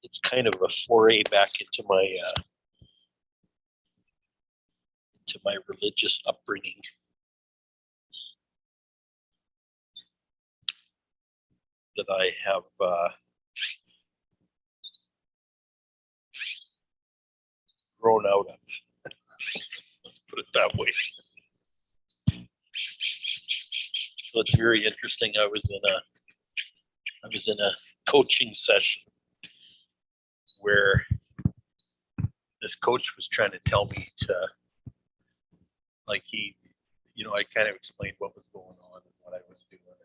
it's kind of a foray back into my religious upbringing. That I have grown out of. Let's put it that way. So it's very interesting. I was in a coaching session where this coach was trying to tell me to, like, I kind of explained what was going on and what I was doing. And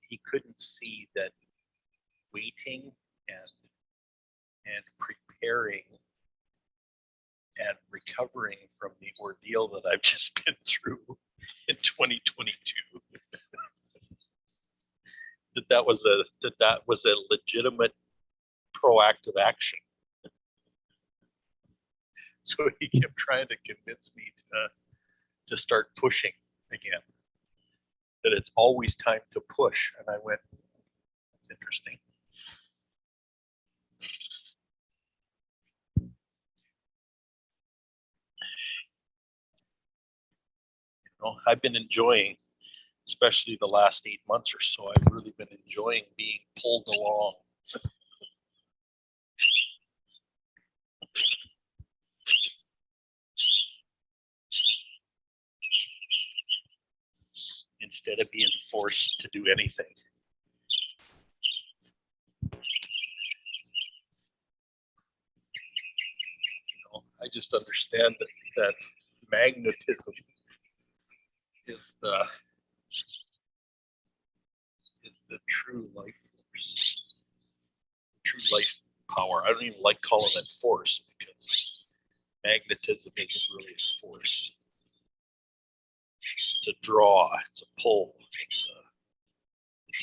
he couldn't see that waiting and preparing and recovering from the ordeal that I've just been through in 2022, that was a legitimate proactive action. So he kept trying to convince me to start pushing again, that it's always time to push. And I went, that's interesting. I've been enjoying, especially the last 8 months or so, I've really been enjoying being pulled along. Instead of being forced to do anything. I just understand that magnetism is the true life force, true life power. I don't even like calling it force, because magnetism isn't really a force. It's a draw, it's a pull, it's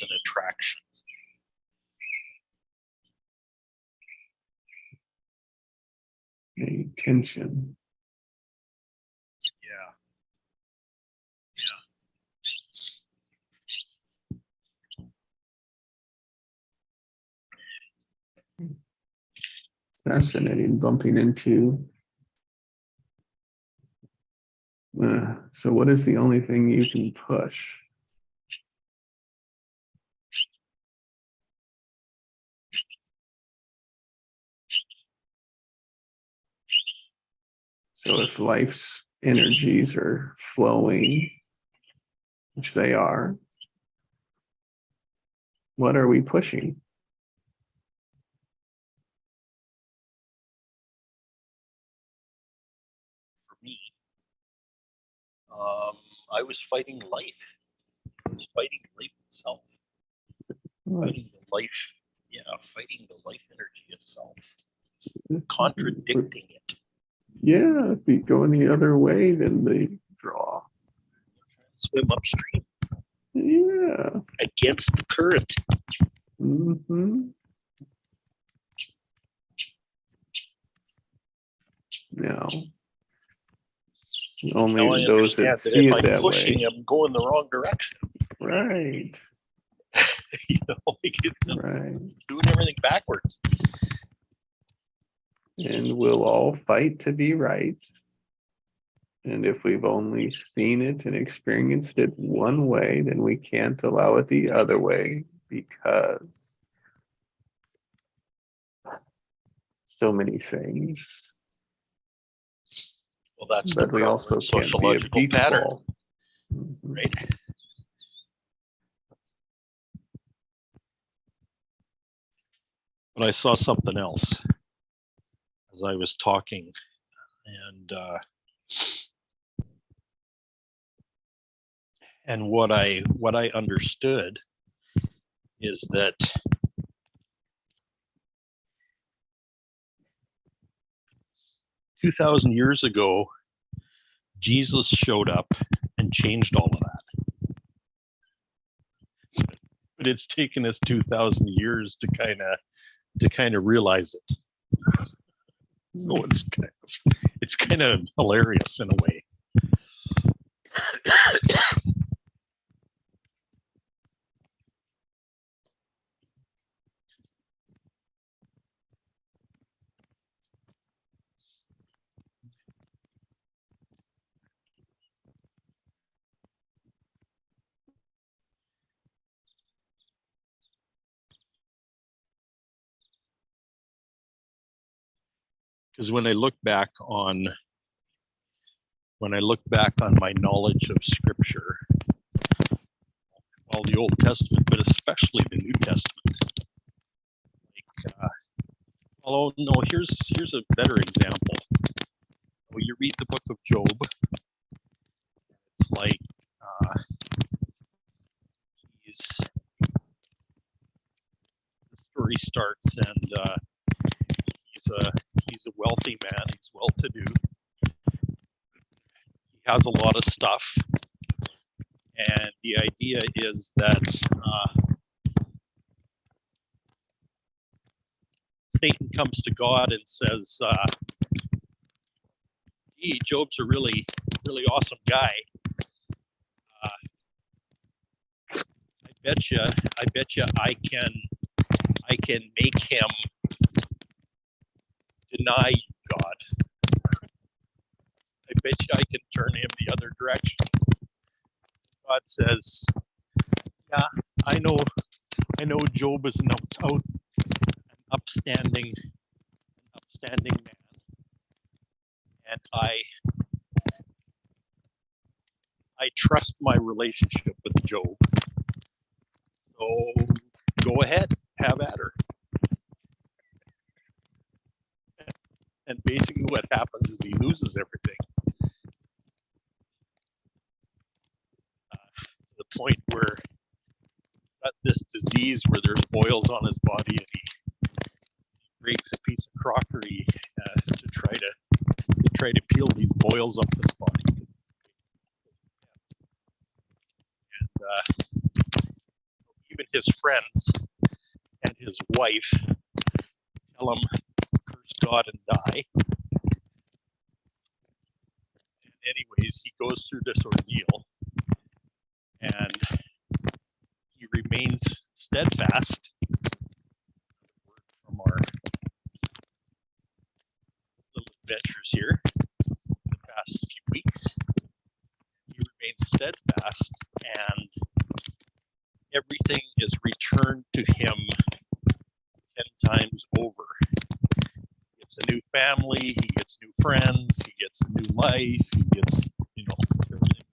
an attraction. A tension. Yeah. Fascinating, bumping into. So what is the only thing you can push? So if life's energies are flowing, which they are, what are we pushing? For me, I was fighting life. I was fighting life itself. Fighting the life energy itself. Contradicting it. Yeah, if we go in the other way, then they draw. Swim upstream. Yeah. Against the current. Mm-hmm. No. Only those that see it that way. I'm going the wrong direction. Right. Right. Doing everything backwards. And we'll all fight to be right. And if we've only seen it and experienced it one way, then we can't allow it the other way, because so many things. Well, that's but we also can't be a beach pattern, ball. Mm-hmm. Right? But I saw something else as I was talking, and what I understood is that "2,000 years ago, Jesus showed up and changed all of that. But it's taken us 2,000 years to kind of realize it. So it's kind of hilarious in a way. because when I look back on my knowledge of Scripture, well, the Old Testament, but especially the New Testament, like, oh no, here's a better example. When you read the book of Job, it's like the story starts, and he's a wealthy man. He's well-to-do. He has a lot of stuff, and the idea is that Satan comes to God and says, "Gee, Job's a really, really awesome guy. I bet you, I can make him deny you, God. I bet you I can turn him the other direction." God says, "Yeah, I know Job is an upstanding man, and I trust my relationship with Job. So go ahead, have at her." And basically what happens is he loses everything. To the point where he's got this disease where there's boils on his body, and he breaks a piece of crockery to try to peel these boils off his body. And even his friends and his wife tell him, "Curse God and die." And anyways, he goes through this ordeal, and he remains steadfast. From our little adventures here the past few weeks, he remains steadfast, and everything is returned to him 10 times over. He gets a new family, he gets new friends, he gets a new life, he gets, everything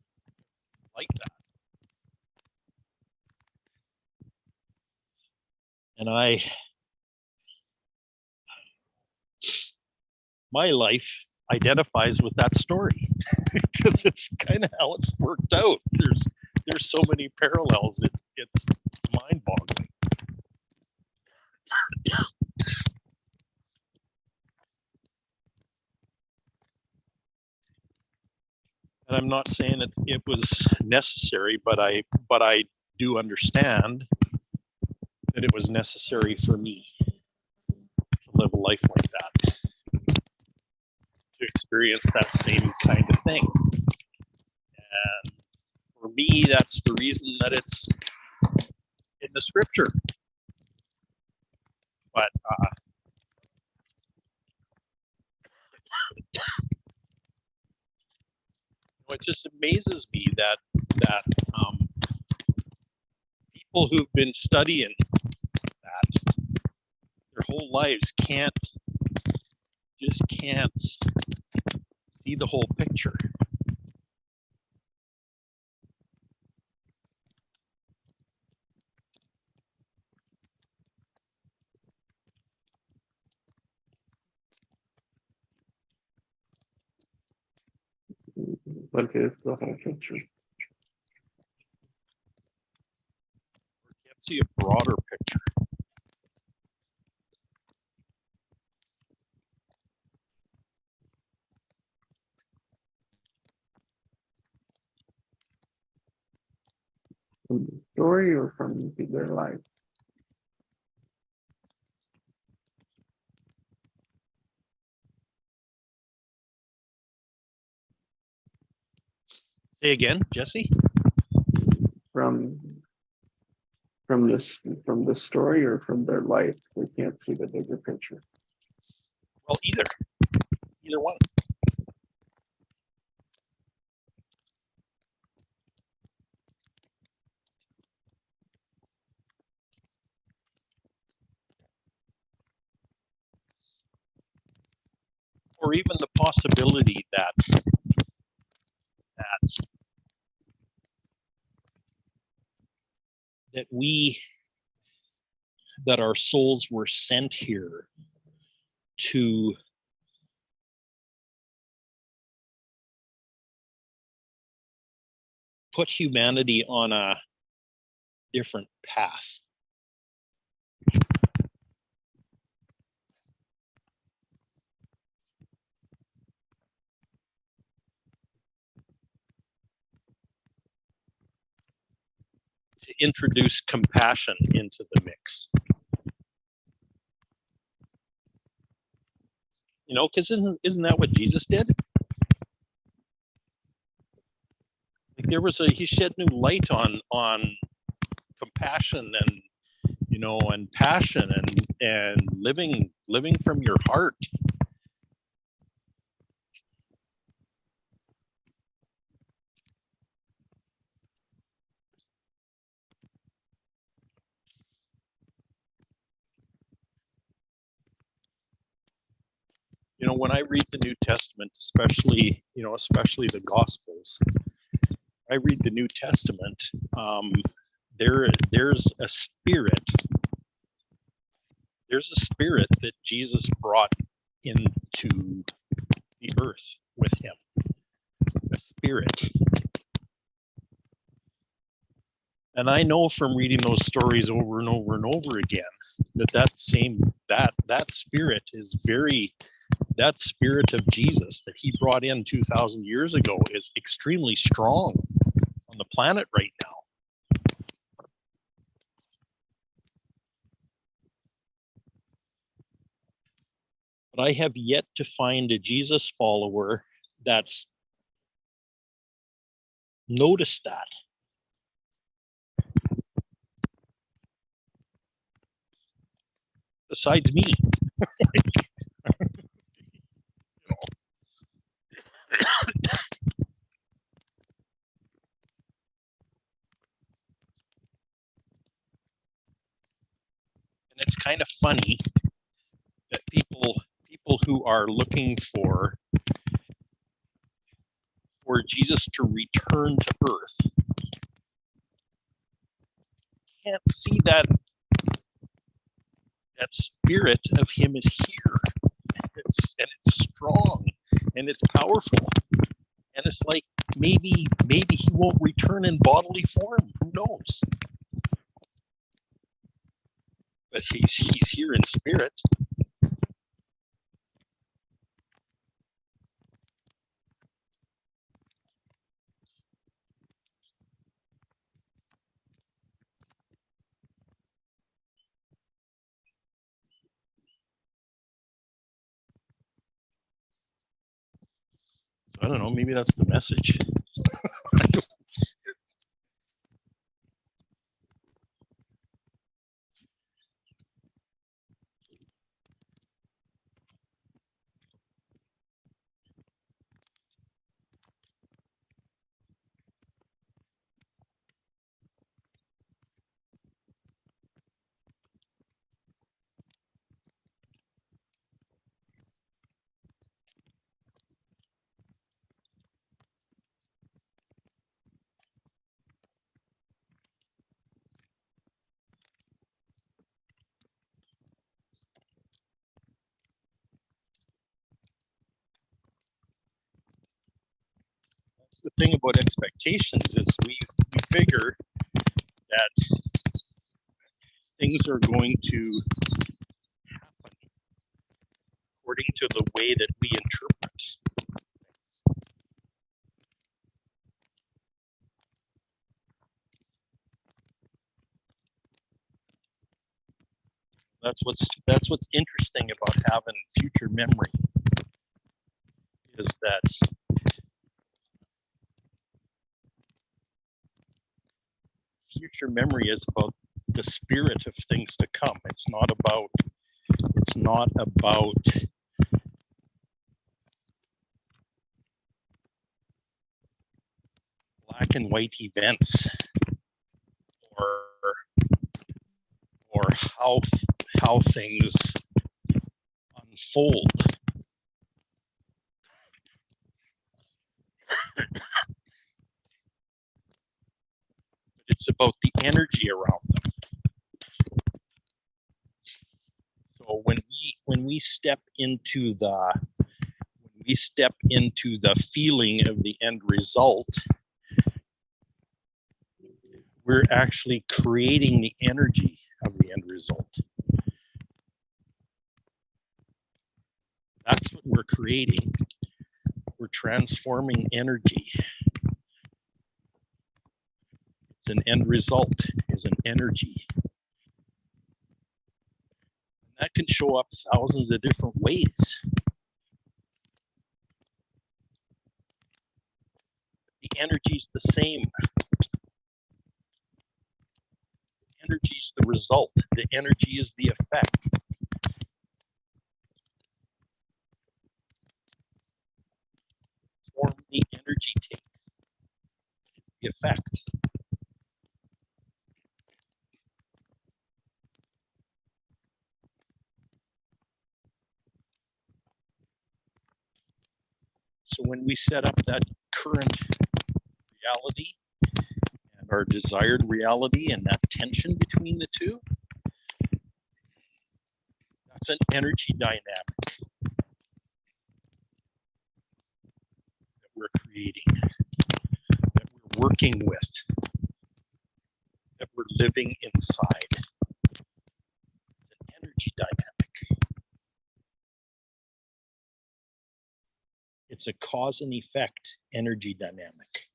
like that. And my life identifies with that story because it's kind of how it's worked out. There's so many parallels, it's mind-boggling. And I'm not saying it was necessary, but I do understand that it was necessary for me to live a life like that, to experience that same kind of thing. And for me, that's the reason that it's in the Scripture. But it just amazes me that people who've been studying that their whole lives can't see the whole picture. What is the whole picture? Can't see a broader picture. From the story or from their life? Say again, Jesse? From the story or from their life? We can't see the bigger picture. Well, either one. or even the possibility that that our souls were sent here to put humanity on a different path. To introduce compassion into the mix. You know, because isn't that what Jesus did? Like he shed new light on compassion and, you know, and passion and living from your heart. You know, when I read the New Testament, especially the Gospels, I read the New Testament, there's a spirit that Jesus brought into the earth with him, a spirit. And I know from reading those stories over and over and over again that spirit is that spirit of Jesus that he brought in 2,000 years ago is extremely strong on the planet right now. But I have yet to find a Jesus follower that's noticed that. Besides me. And it's kind of funny that people who are looking for Jesus to return to earth can't see that spirit of him is here. It's strong and it's powerful. And it's like maybe he won't return in bodily form. Who knows? But he's here in spirit. I don't know, maybe that's the message. That's the thing about expectations is we figure that things are going to happen according to the way that we interpret things. That's what's interesting about having future memory is that future memory is about the spirit of things to come. It's not about black and white events or how things unfold. It's about the energy around them. So when we step into the feeling of the end result, we're actually creating the energy of the end result. That's what we're creating. We're transforming energy. It's an end result, is an energy. That can show up thousands of different ways. The energy's the same. The energy's the result. The energy is the effect. Form the energy takes. It's the effect. So when we set up that current reality and our desired reality and that tension between the two, that's an energy dynamic that we're creating, that we're working with, that we're living inside. It's an energy dynamic. It's a cause and effect energy dynamic.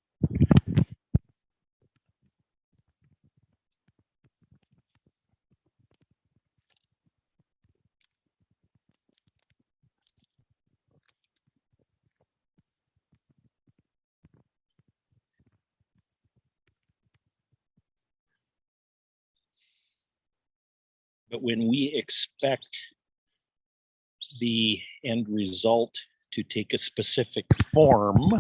But when we expect the end result to take a specific form,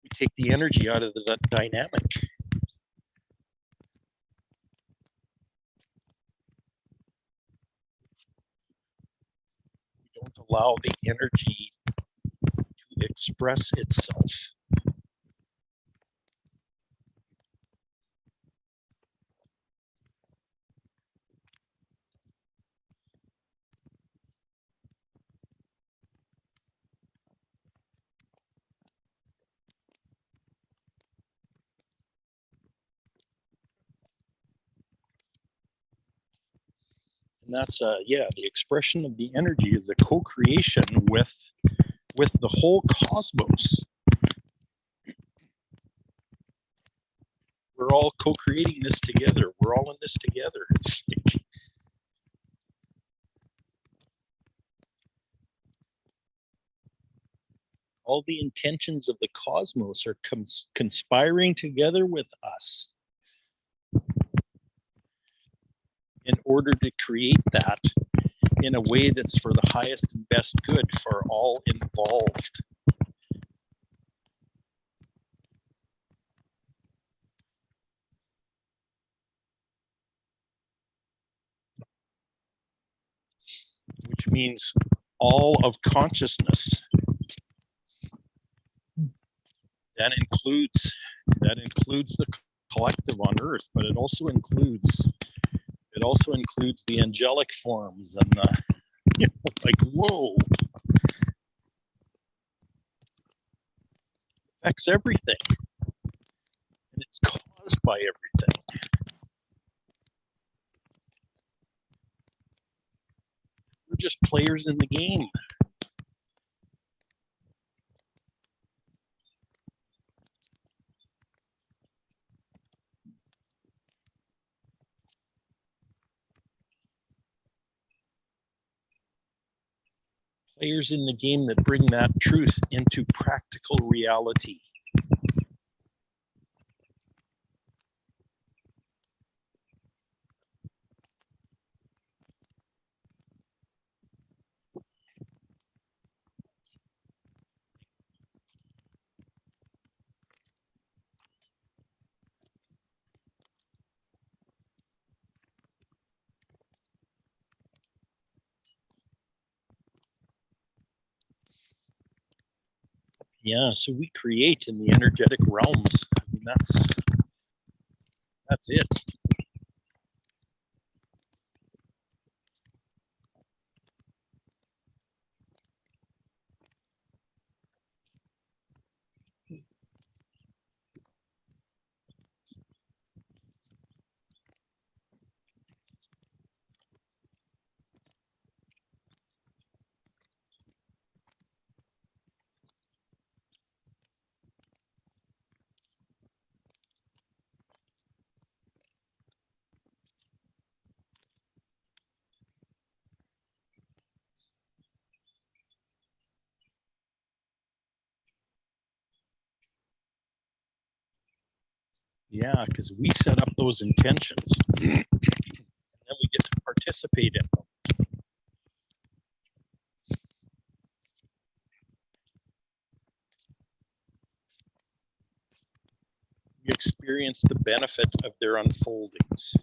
we take the energy out of the dynamic. We don't allow the energy to express itself. And that's the expression of the energy is a co-creation with the whole cosmos. We're all co-creating this together. We're all in this together. It's like, all the intentions of the cosmos are conspiring together with us in order to create that in a way that's for the highest and best good for all involved. Which means all of consciousness. That includes the collective on Earth, but it also includes the angelic forms and the, like, whoa, affects everything, and it's caused by everything. We're just players in the game. Players in the game that bring that truth into practical reality. Yeah, so we create in the energetic realms. I mean, that's it. Yeah, because we set up those intentions, and then we get to participate in them. We experience the benefit of their unfoldings.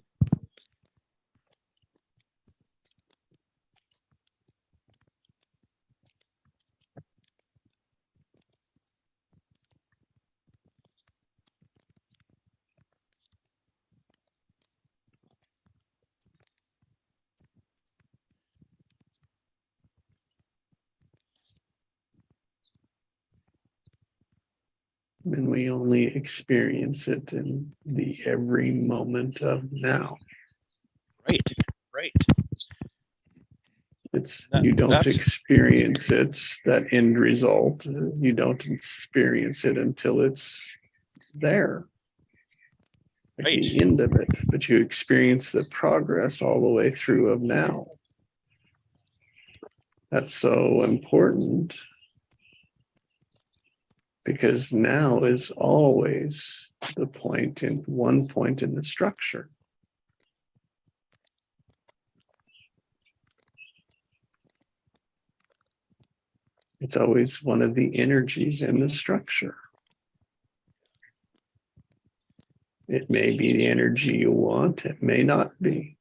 And we only experience it in the every moment of now. Right, right. You don't That's experience it, that end result. You don't experience it until it's there, at right. the end of it. But you experience the progress all the way through of now. That's so important because now is always the point in one point in the structure. It's always one of the energies in the structure. It may be the energy you want, it may not be.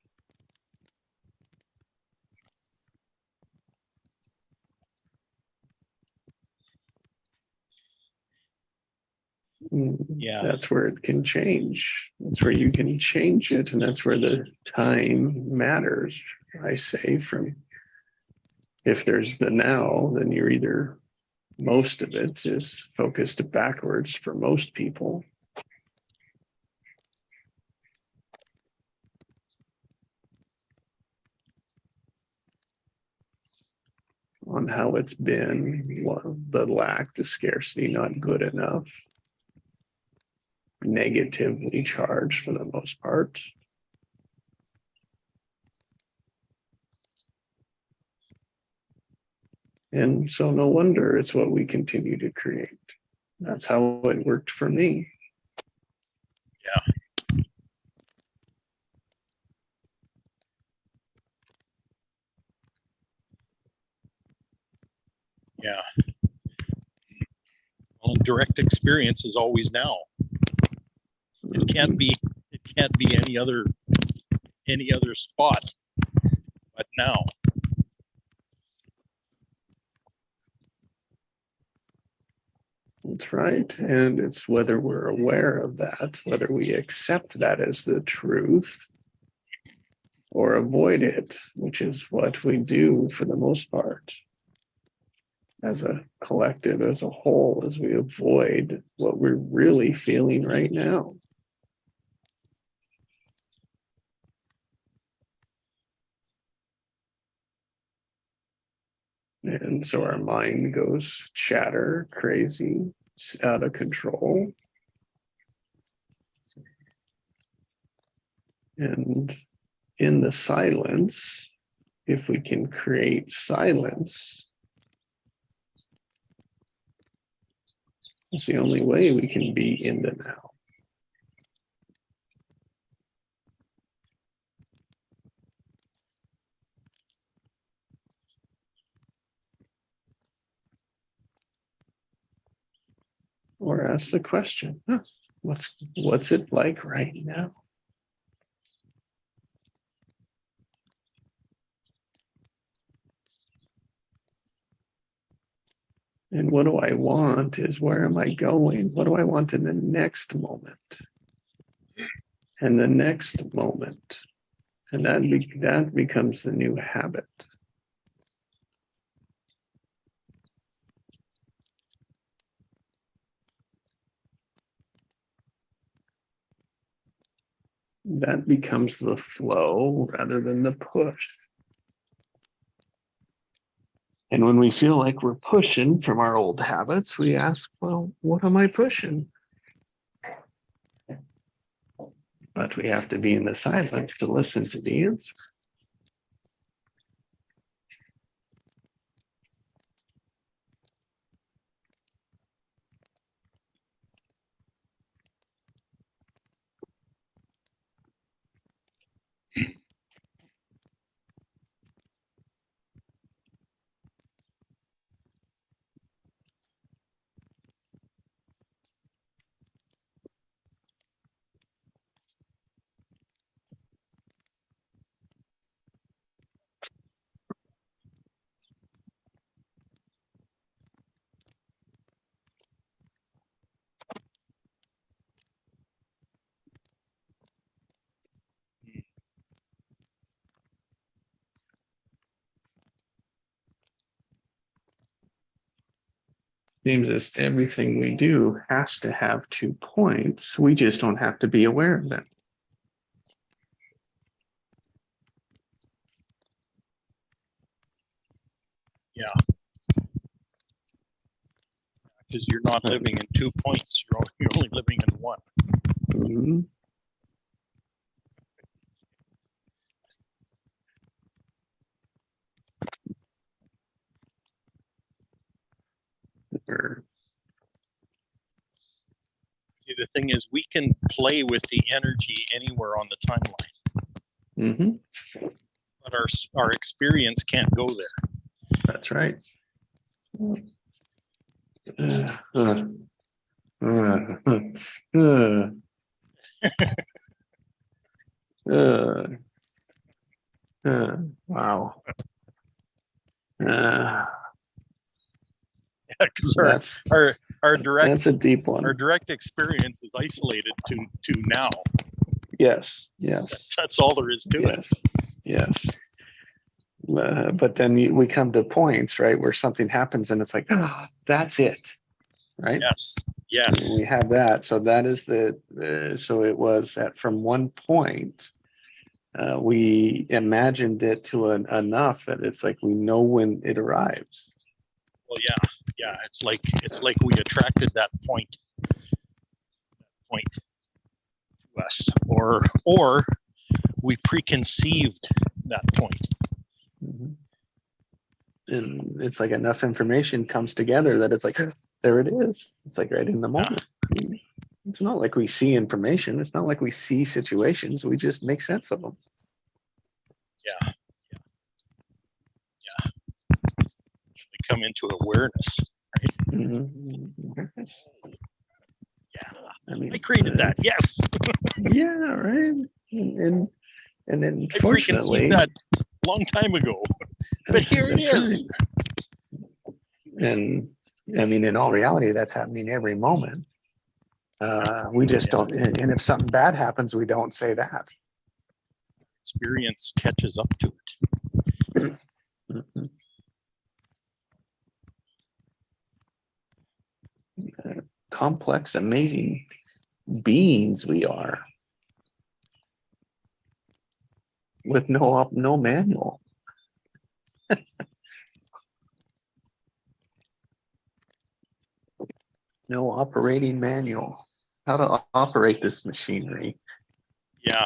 Yeah. That's where it can change. That's where you can change it. And that's where the time matters. I say from, if there's the now, then you're either, most of it is focused backwards for most people. On how it's been, the lack, the scarcity, not good enough, negatively charged for the most part. And so no wonder it's what we continue to create. That's how it worked for me. Yeah. Well, direct experience is always now. It can't be any other spot but now. That's right. And it's whether we're aware of that, whether we accept that as the truth or avoid it, which is what we do for the most part. As a collective, as a whole, as we avoid what we're really feeling right now. And so our mind goes chatter, crazy, out of control. And in the silence, if we can create silence, it's the only way we can be in the now. Or ask the question, what's it like right now? And what do I want is where am I going? What do I want in the next moment? And the next moment. And that becomes the new habit. That becomes the flow rather than the push. And when we feel like we're pushing from our old habits, we ask, well, what am I pushing? But we have to be in the silence to listen to the answer. Seems as everything we do has to have 2 points. We just don't have to be aware of them. Because you're not living in 2 points. You're only living in one. Mhm. Or- See, the thing is, we can play with the energy anywhere on the timeline, Mhm. but our experience can't go there. That's right. Uh, uh, uh, wow. Because That's our direct that's a deep one. our direct experience is isolated to now. Yes, yes, That's all there is to it. yes. But then we come to points, right, where something happens and it's like, ah, that's it, right? Yes. We have that. So that is so it was at from one point, we imagined it to enough that it's like we know when it arrives. Well, yeah. It's like we attracted that point to us, or we preconceived that point. Mhm. And it's like enough information comes together that it's like, there it is. It's like right in the moment. It's not like we see information. It's not like we see situations. We just make sense of them. Yeah. We come into awareness. Mhm. Yeah. I mean, I created that. Yes. Yeah, right. And then I fortunately, preconceived that a long time ago. But here it that's is. right. And I mean, in all reality, that's happening every moment. We just don't. And if something bad happens, we don't say that. Experience catches up to it. Mhm. Complex, amazing beings we are, with no manual. No operating manual. How to operate this machinery. Yeah.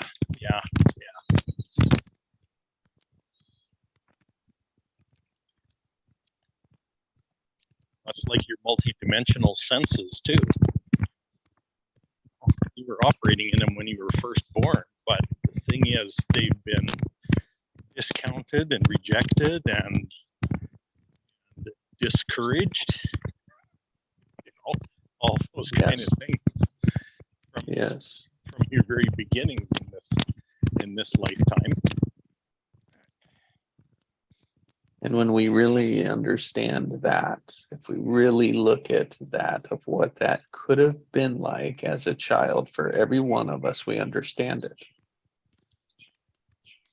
Much like your multidimensional senses too. You were operating in them when you were first born, but the thing is, they've been discounted and rejected and discouraged. All those kind of things Yes. from your very beginnings in this lifetime. And when we really understand that, if we really look at that, of what that could have been like as a child for every one of us, we understand it.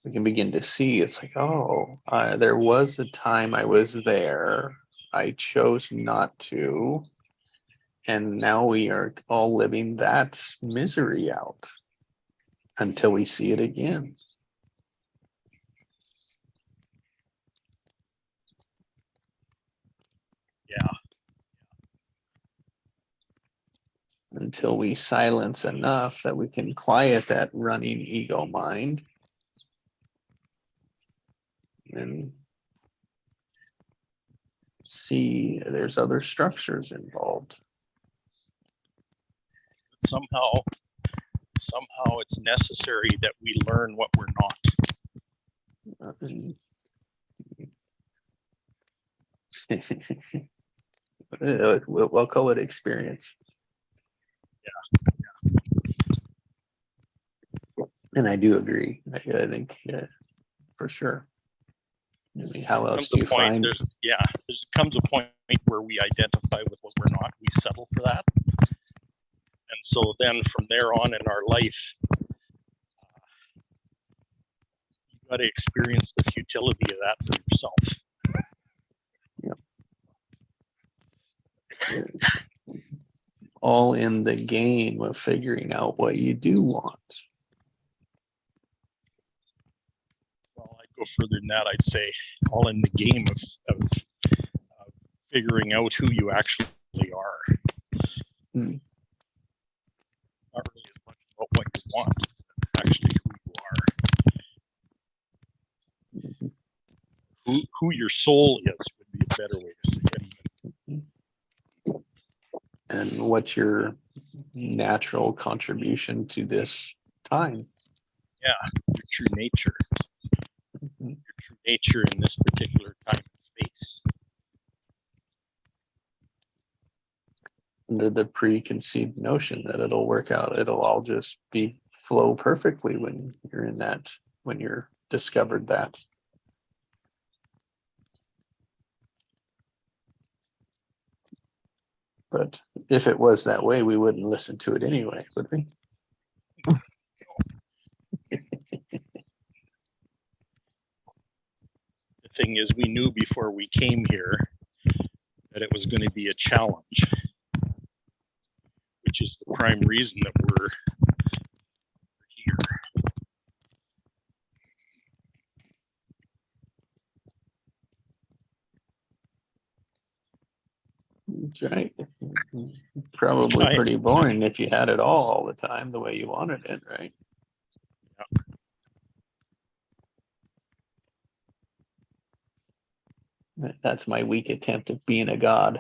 We can begin to see it's like, oh, there was a time I was there. I chose not to. And now we are all living that misery out until we see it again. Yeah. Until we silence enough that we can quiet that running ego mind and see there's other structures involved. Somehow it's necessary that we learn what we're not. And we'll call it experience. And I do agree. I think for sure. I mean, how else do you find? There comes a point where we identify with what we're not. We settle for that, and so then from there on in our life, you got to experience the futility of that for yourself. All in the game of figuring out what you do want. Well, I'd go further than that. I'd say all in the game of figuring out who you actually are. Hmm. Not really as much about what you want, as actually who you are. Who your soul is would be a better way to say it. And what's your natural contribution to this time? Yeah, your true nature. Mhm. Your true nature in this particular time and space. Under the preconceived notion that it'll work out, it'll all just be flow perfectly when you're in that, when you're discovered that. But if it was that way, we wouldn't listen to it anyway, would we? The thing is, we knew before we came here that it was going to be a challenge, which is the prime reason that we're here. That's right. Probably pretty boring if you had it all the time the way you wanted it, right? That's my weak attempt at being a god.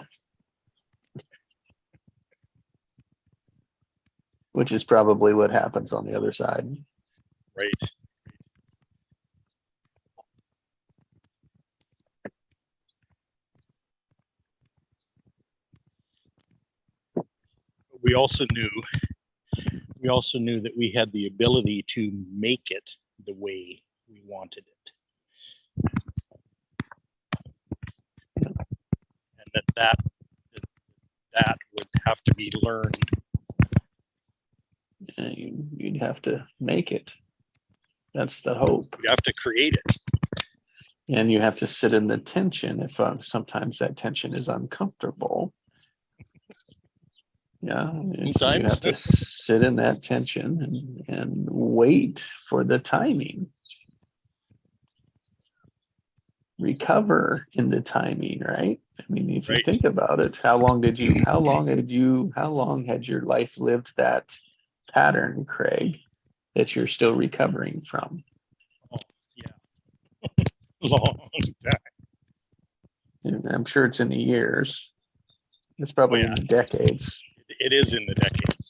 Which is probably what happens on the other side. Right. We also knew that we had the ability to make it the way we wanted it. And that would have to be learned. You'd have to make it. That's the hope. You have to create it. And you have to sit in the tension if sometimes that tension is uncomfortable. Yeah, so you have to sit in that tension and wait for the timing. Recover in the timing, right? I mean, if you think about it, how long had your life lived that pattern, Craig, that you're still recovering from? Oh, yeah. Long time. And I'm sure it's in the years. It's probably in the decades. It is in the decades.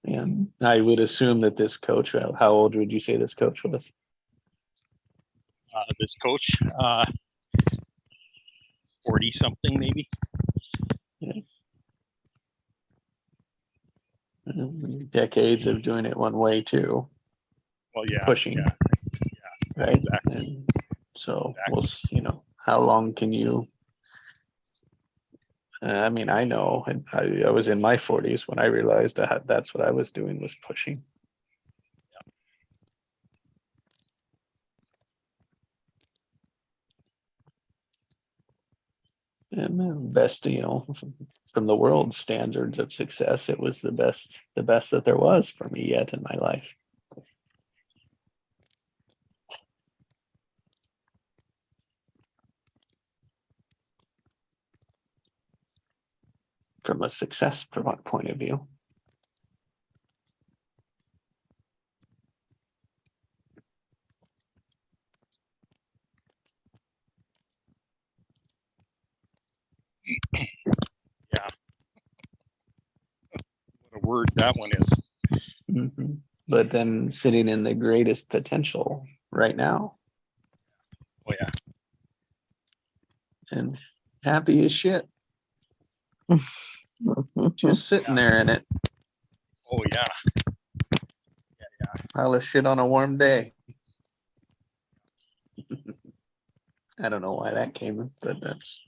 And I would assume that this coach, how old would you say this coach was? This coach, 40 something maybe. Yeah. decades of doing it one way too, Well, yeah, pushing, yeah, right? exactly. And so Exactly. we'll, how long can you? I mean, I know, and I was in my 40s when I realized that's what I was doing, was pushing. And best, from the world standards of success, it was the best that there was for me yet in my life. From a success point of view. Yeah. What a word that one is. Mm-hmm. But then sitting in the greatest potential right now. Oh yeah. And happy as shit. Just sitting there in it. Oh yeah. Pile of shit on a warm day. I don't know why that came, but that's.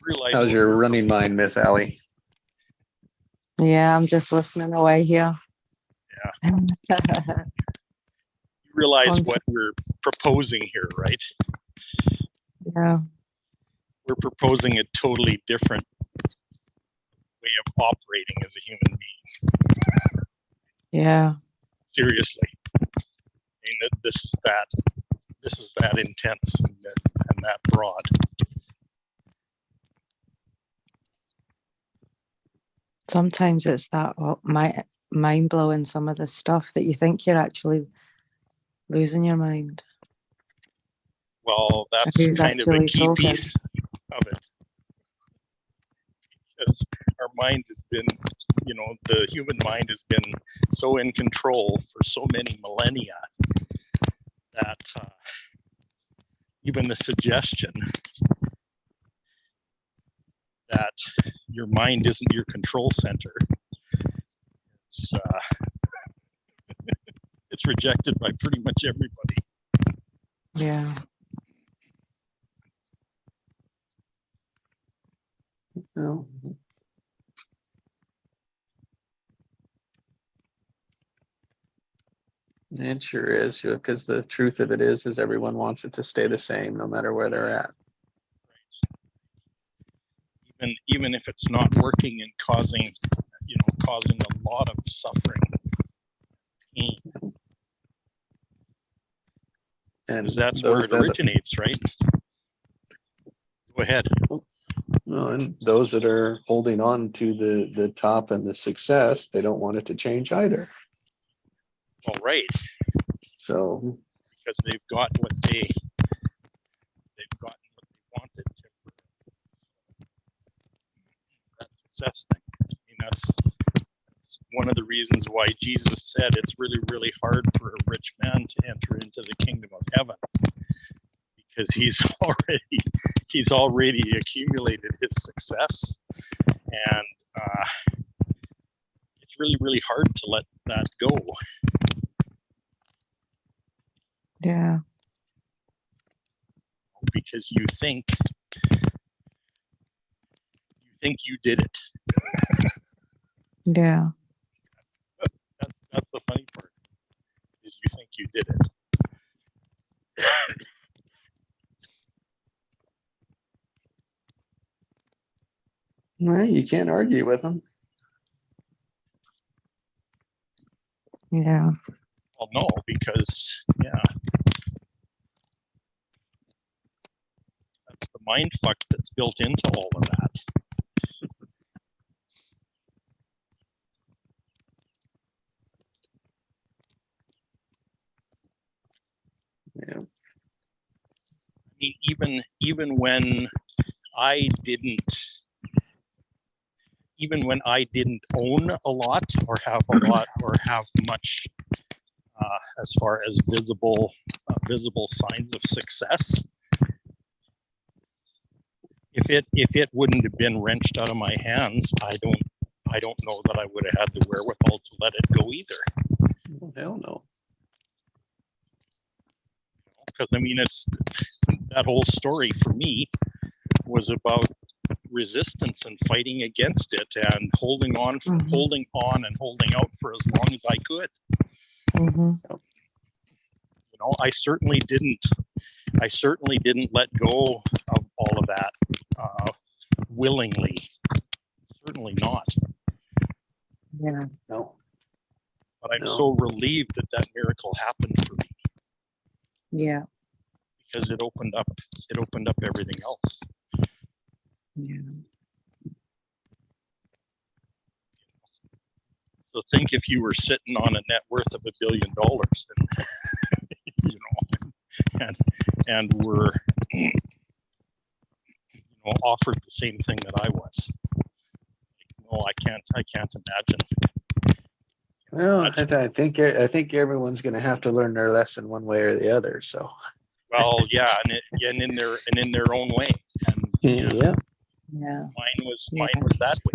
Realize How's your running mind, Miss Allie? Yeah, I'm just listening away here. Yeah. You realize Concept. what we're proposing here, right? Yeah, We're proposing a totally different way of operating as a human being. yeah, Seriously. I mean, this is that intense and that broad. sometimes it's that mind blowing, some of the stuff that you think you're actually losing your mind. Well, that's Who's kind of a actually key talking? piece of it. Because our mind has been, the human mind has been so in control for so many millennia that even the suggestion that your mind isn't your control center, it's rejected by pretty much everybody. Yeah, No. It sure is, because the truth of it is everyone wants it to stay the same no matter where they're at. Even if it's not working and causing a lot of suffering, pain. And That's where it originates, right? Go ahead. Well, and those that are holding on to the top and the success, they don't want it to change either. Well, right. So Because they've got what they've gotten what they wanted. That success thing. I mean, that's one of the reasons why Jesus said it's really, really hard for a rich man to enter into the kingdom of heaven, because he's already accumulated his success, and it's really, really hard to let that go. yeah, Because you think you did it. yeah, That's the funny part, is you think you did it. well, you can't argue with them. yeah, Well, no, because that's the mind fuck that's built into all of that. Yeah. I mean, even when I didn't own a lot or have a lot or have much as far as visible signs of success, if it wouldn't have been wrenched out of my hands, I don't know that I would have had the wherewithal to let it go either. Well, hell no. Because I mean, it's that whole story for me was about resistance and fighting against it and holding on Mhm. and holding out for as long as I could. Mhm. You know, I certainly didn't let go of all of that willingly. Certainly not. Yeah. No. But I'm No. so relieved that that miracle happened for me, Yeah. because it opened up everything else. Yeah. So think if you were sitting on a net worth of $1 billion, and you know, and were offered the same thing that I was. No, I can't imagine. Well, I think everyone's going to have to learn their lesson one way or the other. So. Well, yeah, and in their own way. And Yeah. Yeah. mine was Yeah. that way.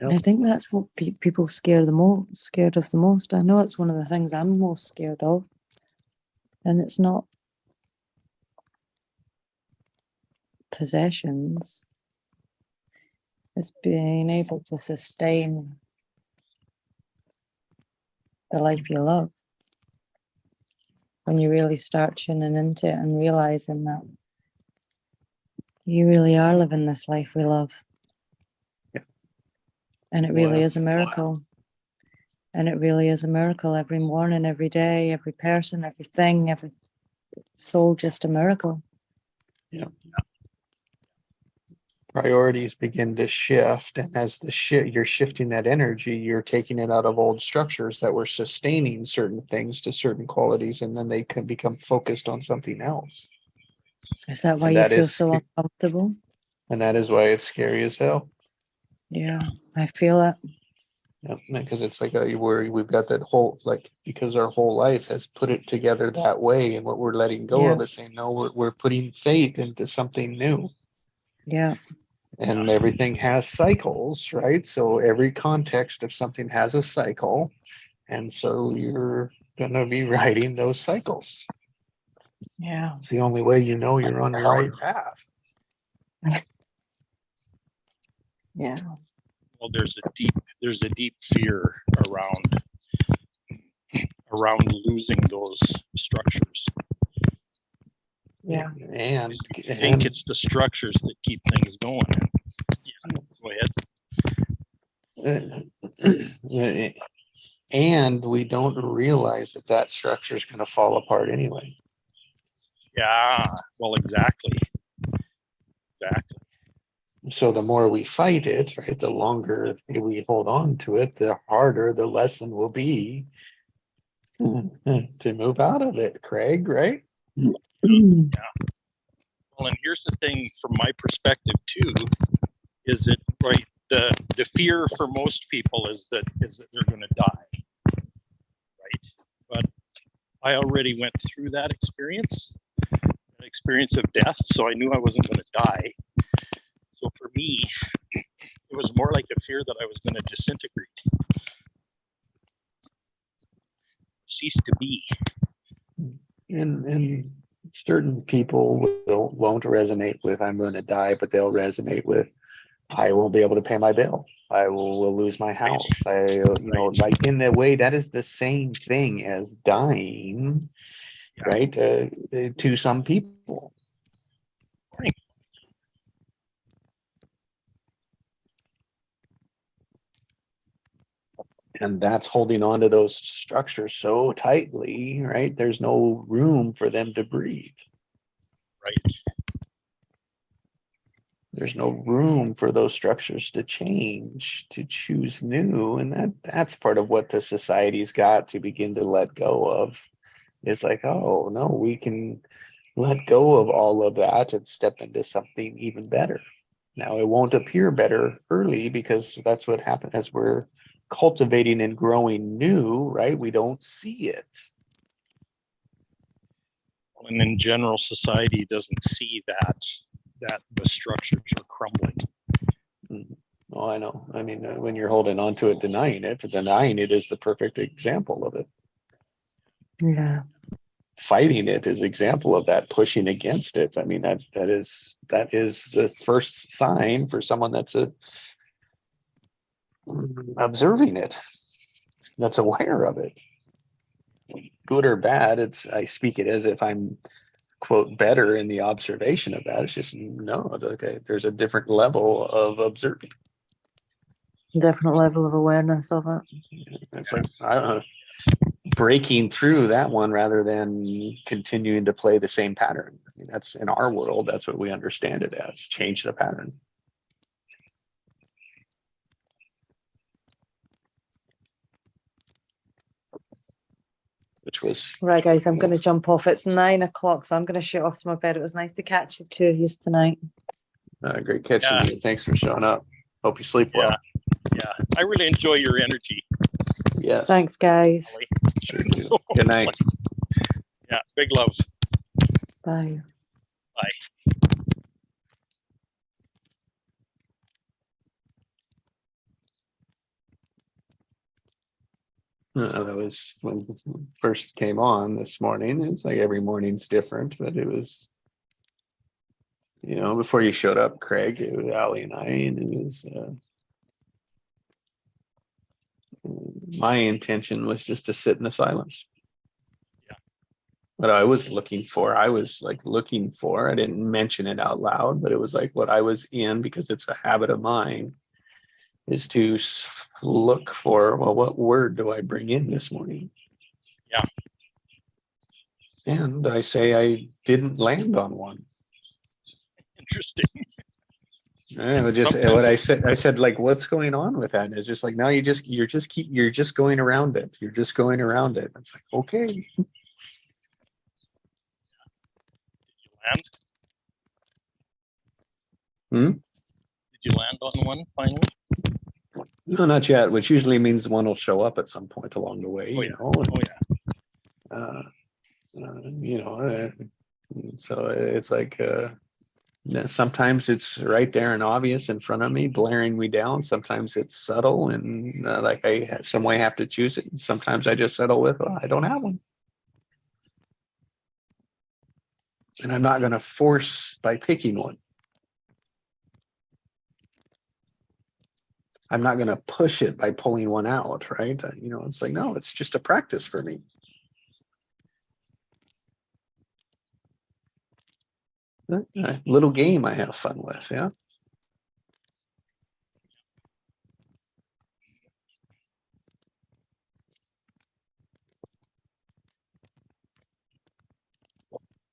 And I think that's what people scared of the most. I know it's one of the things I'm most scared of, and it's not possessions. It's being able to sustain the life you love. When you really start tuning into it and realizing that you really are living this life we love. Yeah. And it really Wow. is a miracle. And it really is a miracle every morning, every day, every person, everything, every soul, just a miracle. Yeah. Priorities begin to shift, and as you're shifting that energy, you're taking it out of old structures that were sustaining certain things to certain qualities, and then they can become focused on something else. Is that why And you that feel is so uncomfortable? And that is why it's scary as hell. Yeah, I feel it. Yeah, because it's like we've got that whole, like, because our whole life has put it together that way, and what we're letting go of is saying, no, we're putting faith into something new. Yeah. And everything has cycles, right? So every context of something has a cycle. And so you're going to be riding those cycles. Yeah. It's the only way you know you're on the right path. Yeah. Well, there's a deep fear around losing those structures. Yeah. And I think it's the structures that keep things going. Yeah, go ahead. And we don't realize that structure is going to fall apart anyway. Yeah, well, exactly. So the more we fight it, right, the longer we hold on to it, the harder the lesson will be to move out of it, Craig, right? Yeah. Well, and here's the thing from my perspective too, is that right, the fear for most people is that they're going to die, right? But I already went through that experience of death, so I knew I wasn't going to die. So for me, it was more like a fear that I was going to disintegrate, cease to be. And certain people won't resonate with I'm going to die, but they'll resonate with I won't be able to pay my bill. I will lose my house. Like in a way, that is the same thing as dying, right? To some people. Right. And that's holding on to those structures so tightly, right? There's no room for them to breathe. Right. There's no room for those structures to change, to choose new. And that's part of what the society's got to begin to let go of. It's like, oh no, we can let go of all of that and step into something even better. Now it won't appear better early, because that's what happens as we're cultivating and growing new, right? We don't see it. when in general society doesn't see that the structures are crumbling. Oh, I know. I mean, when you're holding on to it, denying it is the perfect example of it. Yeah. Fighting it is example of that, pushing against it. I mean, that is the first sign for someone that's observing it, that's aware of it. Good or bad, I speak it as if I'm, quote, better in the observation of that. It's just, no, okay, there's a different level of observing. Different level of awareness of it. It's like, I don't know, breaking through that one rather than continuing to play the same pattern. I mean, that's in our world, that's what we understand it as, change the pattern. Which was Right, guys, I'm going to jump off. It's 9 o'clock, so I'm going to shoot off to my bed. It was nice to catch you two of you tonight. great catching Yeah. you. Thanks for showing up. Hope you sleep well. Yeah, I really enjoy your energy. Yes. Thanks, guys. Holly. Sure do. So Good it's night. like- yeah, big love. Bye. That was when it first came on this morning. It's like every morning's different, but it was, before you showed up, Craig, it was Ali and I, and it was, my intention was just to sit in the silence. Yeah. What I was looking for, I didn't mention it out loud, but it was like what I was in, because it's a habit of mine, is to look for, well, what word do I bring in this morning? Yeah. And I say I didn't land on one. Interesting. I just Sometimes what I said, like, what's going on with that? And it's just like, no, you're just going around it. You're just going around it. It's like, okay. Did you land? Hmm? Did you land on one finally? No, not yet, which usually means one will show up at some point along the way, Oh, you yeah. know. Oh yeah. So it's like, sometimes it's right there and obvious in front of me, blaring me down. Sometimes it's subtle and like I some way have to choose it. Sometimes I just settle with, well, I don't have one. And I'm not going to force by picking one. I'm not going to push it by pulling one out, right? It's like, no, it's just a practice for me. A little game I have fun with, yeah.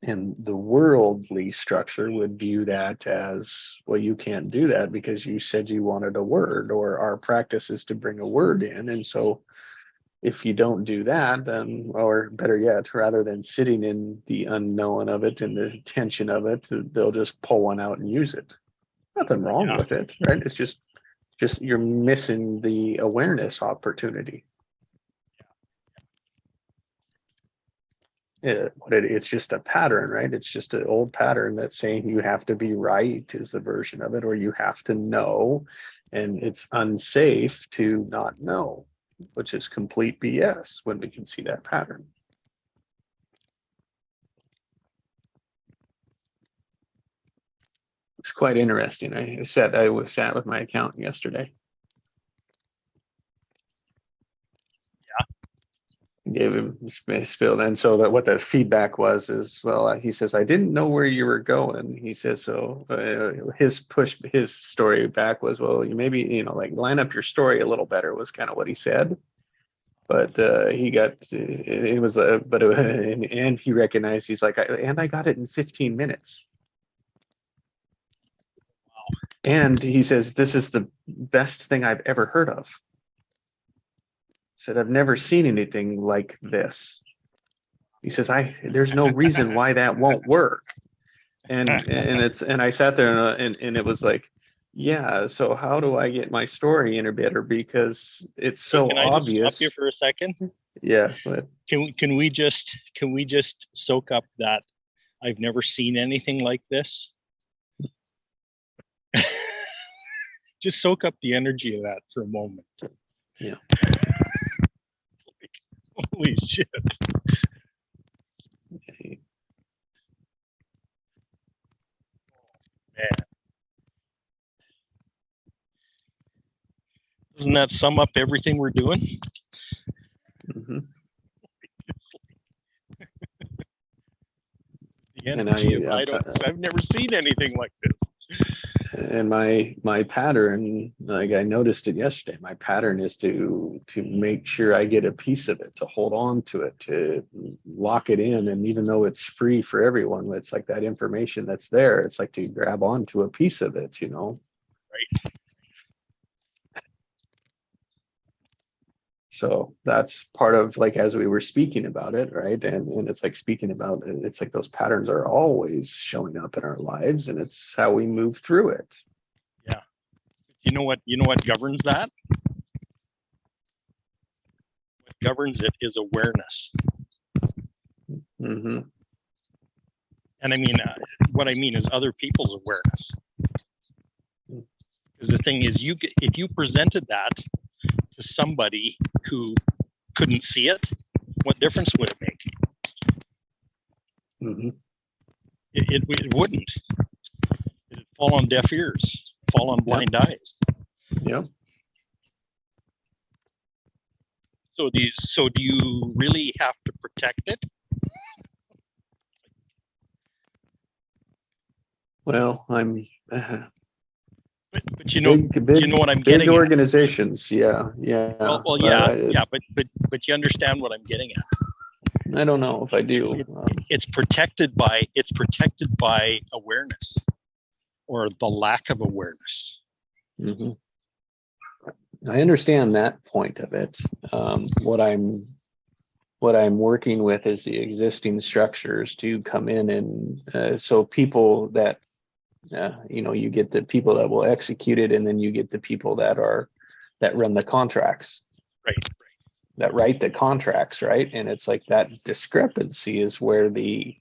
And the worldly structure would view that as, well, you can't do that because you said you wanted a word, or our practice is to bring a word in. And so if you don't do that, then, or better yet, rather than sitting in the unknown of it and the tension of it, they'll just pull one out and use it. Nothing wrong Yeah. with it, right? It's just you're missing the awareness opportunity. It's just a pattern, right? It's just an old pattern that's saying you have to be right is the version of it, or you have to know, and it's unsafe to not know, which is complete BS when we can see that pattern. It's quite interesting. I sat with my accountant yesterday. Gave him spilled, and so that what the feedback was is, well, he says, I didn't know where you were going. He says, so his story back was, well, you maybe like line up your story a little better, was kind of what he said. But he got it was and he recognized, he's like, I got it in 15 minutes. Wow. And he says, this is the best thing I've ever heard of. Said, I've never seen anything like this. He says, there's no reason why that won't work. And I sat there and it was like, yeah, so how do I get my story in better? Because it's so Can I obvious. just stop you for a second? Yeah. But Can we just soak up that I've never seen anything like this. Just soak up the energy of that for a moment. Yeah. Holy shit. Okay. Man. Doesn't that sum up everything we're doing? Mhm. The And energy of idleness. I've never seen anything like this. And my pattern, like I noticed it yesterday, my pattern is to make sure I get a piece of it, to hold on to it, to lock it in. And even though it's free for everyone, it's like that information that's there. It's like to grab onto a piece of it, you know? Right. So that's part of, like, as we were speaking about it, right? And it's like speaking about it, it's like those patterns are always showing up in our lives, and it's how we move through it. You know what governs that? What governs it is awareness. Mm-hmm. And I mean, what I mean is other people's awareness. Because the thing is, if you presented that to somebody who couldn't see it, what difference would it make? Mm-hmm. It wouldn't. It'd fall on deaf ears, fall on blind eyes. Yep. So do you really have to protect it? Well, I'm But you know, big, you know what I'm big getting at. organizations. Yeah. Well, yeah, but you understand what I'm getting at. I don't know if I do. It's protected by awareness, or the lack of awareness. Mm-hmm. I understand that point of it. What I'm working with is the existing structures to come in, and so people that you get the people that will execute it, and then you get the people that run the contracts, Right. that write the contracts, right? And it's like that discrepancy is where the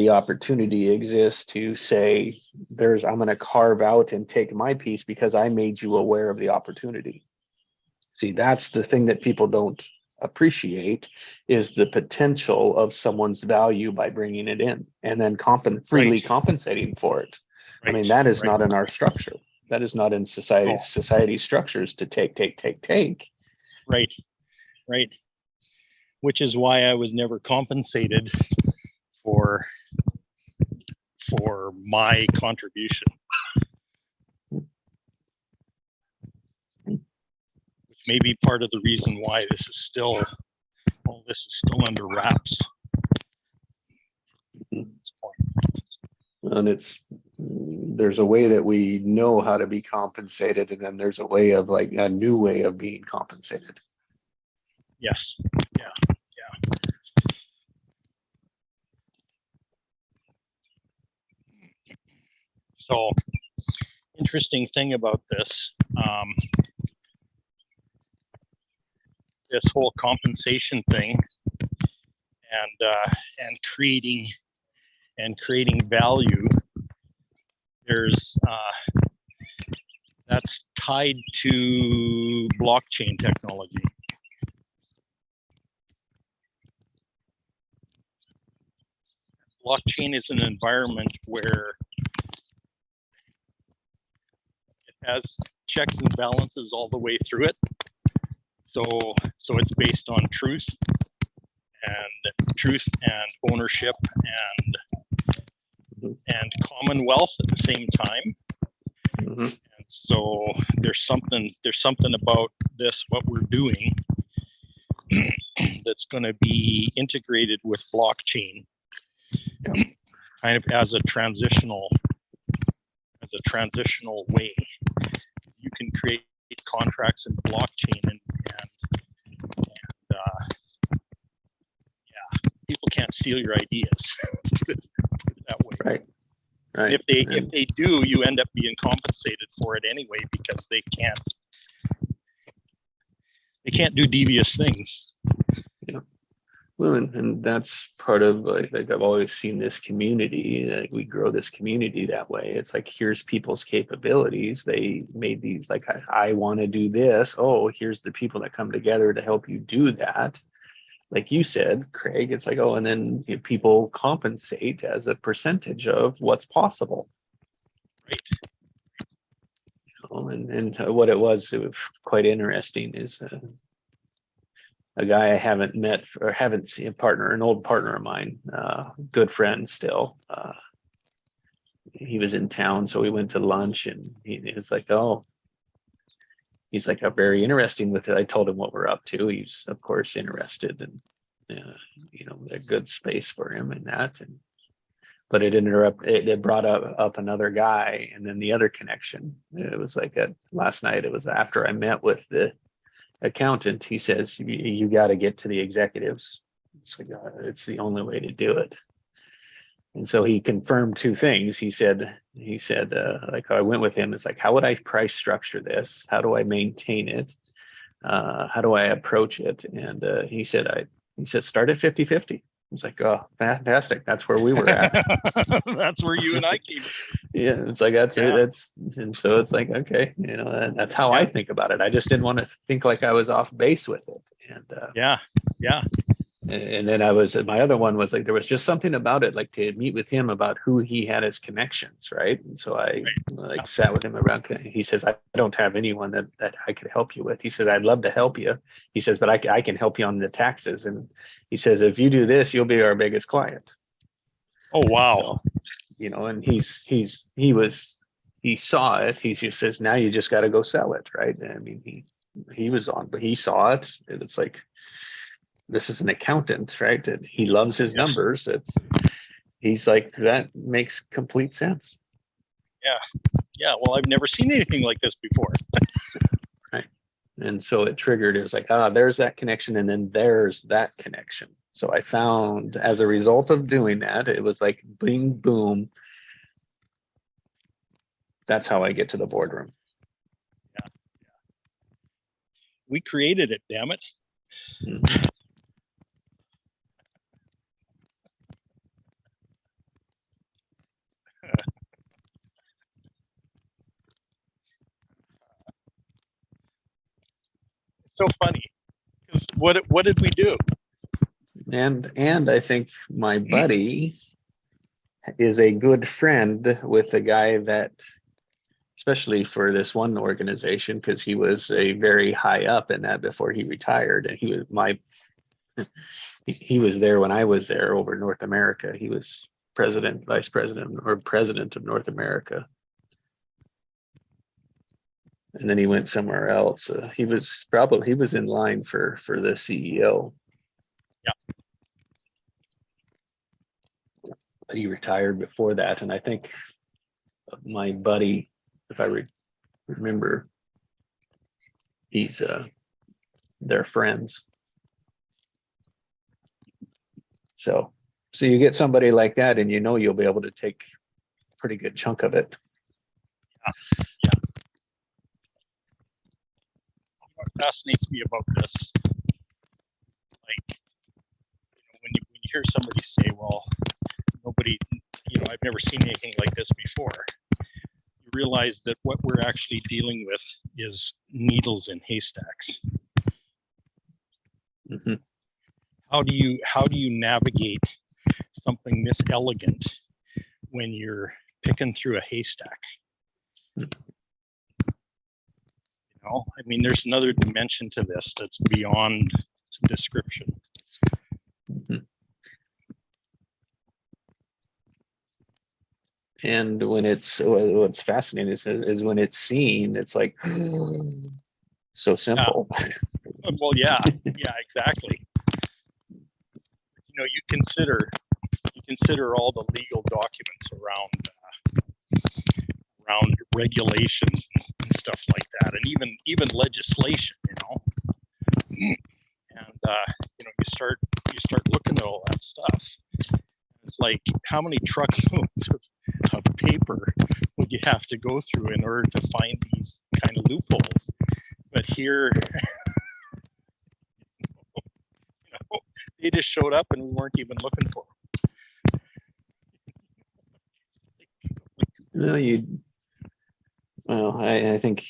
opportunity exists to say, I'm going to carve out and take my piece because I made you aware of the opportunity. See, that's the thing that people don't appreciate, is the potential of someone's value by bringing it in and then freely compensating for it. Right. I mean, that is not in our structure. That is not in society structures, to take. Right. Which is why I was never compensated for my contribution. Which may be part of the reason why this is still under wraps. And there's a way that we know how to be compensated, and then there's a way of, like, a new way of being compensated. Yes. Yeah. So, interesting thing about this, this whole compensation thing, and creating value. There's that's tied to blockchain technology. Blockchain is an environment where it has checks and balances all the way through it. So it's based on truth and ownership and commonwealth at the same time. Mm-hmm. And so there's something about this, what we're doing, that's going to be integrated with blockchain, kind of as a transitional way. You can create contracts in the blockchain, and people can't steal your ideas. Put it that way. Right. If they do, you end up being compensated for it anyway, because they can't do devious things. Yeah. Well, and that's part of like I've always seen this community. Like we grow this community that way. It's like here's people's capabilities. They made these like I want to do this. Oh, here's the people that come together to help you do that. Like you said, Craig, it's like, oh, and then people compensate as a percentage of what's possible. Right. And what it was quite interesting is a guy I haven't met or haven't seen, a partner, an old partner of mine, good friend still. He was in town, so we went to lunch, and he was like, oh, he's like, very interesting with it. I told him what we're up to. He's of course interested, and a good space for him in that. And but it brought up another guy, and then the other connection. It was like last night. It was after I met with the accountant. He says you got to get to the executives. It's like it's the only way to do it. And so he confirmed two things. He said like I went with him. It's like, how would I price structure this? How do I maintain it? How do I approach it? And he said start at 50-50. I was like, oh, fantastic. That's where we were at. That's where you and I came. Yeah, it's like that's it. And so it's like, okay, that's how I think about it. I just didn't want to think like I was off base with it. And yeah. And then my other one was like, there was just something about it, like to meet with him about who he had as connections, right? And so I sat with him around. He says, I don't have anyone that I could help you with. He says, I'd love to help you. He says, but I can help you on the taxes. And he says, if you do this, you'll be our biggest client. Oh, wow. So, and he saw it. He just says, now you just got to go sell it, right? I mean, he was on, but he saw it. And it's like, this is an accountant, right? And he loves his numbers. He's like, that makes complete sense. Yeah. Well, I've never seen anything like this before. Right. And so it triggered, it was like, there's that connection. And then there's that connection. So I found as a result of doing that, it was like, bing, boom. That's how I get to the boardroom. Yeah. We created it, damn it. Mm-hmm. So funny, because what did we do? And I think my buddy is a good friend with the guy that, especially for this one organization, because he was a very high up in that before he retired, and he was there when I was there over North America. He was vice president of North America. And then he went somewhere else. He was in line for the CEO. Yeah. But he retired before that. And I think my buddy, if I remember, they're friends. So you get somebody like that, and you'll be able to take a pretty good chunk of it. Yeah. What fascinates me about this, like, when you hear somebody say, well, nobody, I've never seen anything like this before, you realize that what we're actually dealing with is needles in haystacks. Mm-hmm. How do you navigate something this elegant when you're picking through a haystack? I mean, there's another dimension to this that's beyond description. Mm-hmm. And what's fascinating is when it's seen, it's like so simple. Well, yeah, exactly. You consider all the legal documents around regulations and stuff like that, and even legislation, and you start looking at all that stuff. It's like, how many truckloads of paper would you have to go through in order to find these kind of loopholes? But here, They just showed up and we weren't even looking for them. No, well, I think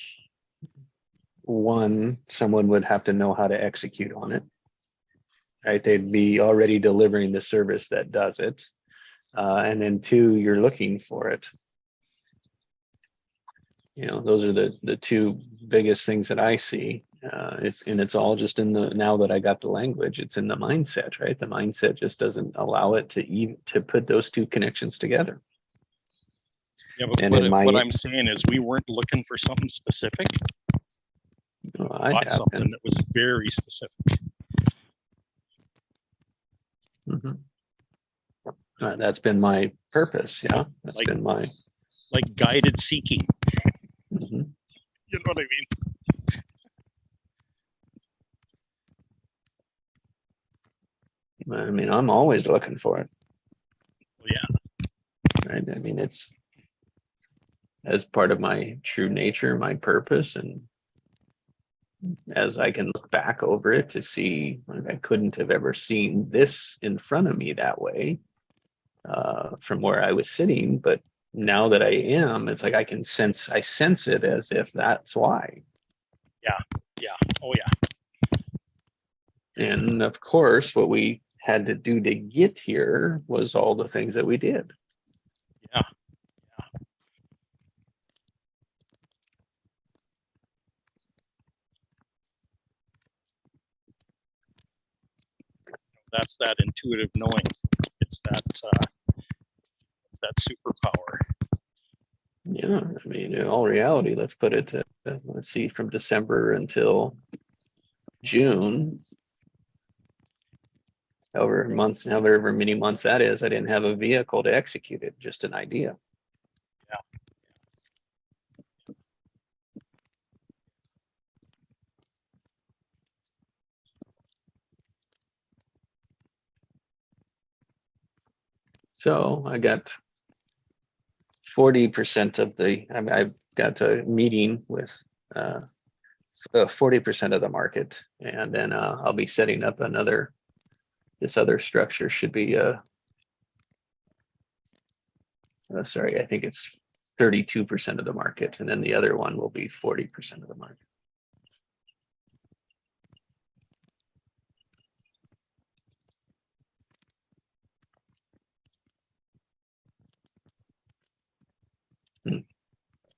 someone would have to know how to execute on it. Right, they'd be already delivering the service that does it. And then two, you're looking for it. Those are the two biggest things that I see. It's all just now that I got the language, it's in the mindset, right? The mindset just doesn't allow it to put those two connections together. Yeah, but And what I'm saying is we weren't looking for something specific. I Bought have something been. that was very specific. Mhm. That's been my purpose. Yeah, that's Like- been my. Like guided seeking. Mhm. You know what I mean? I mean, I'm always looking for it. Well, yeah. Right. I mean, it's as part of my true nature, my purpose, and as I can look back over it to see, like, I couldn't have ever seen this in front of me that way from where I was sitting, but now that I am, it's like I sense it as if that's why. Yeah. Oh yeah. And of course, what we had to do to get here was all the things that we did. Yeah. That's that intuitive knowing. It's that superpower. Yeah, I mean, in all reality, let's put it to, let's see, from December until June, however many months that is, I didn't have a vehicle to execute it, just an idea. So I got 40% of I've got a meeting with 40% of the market, and then I'll be setting up this other structure should be sorry, I think it's 32% of the market, and then the other one will be 40% of the market.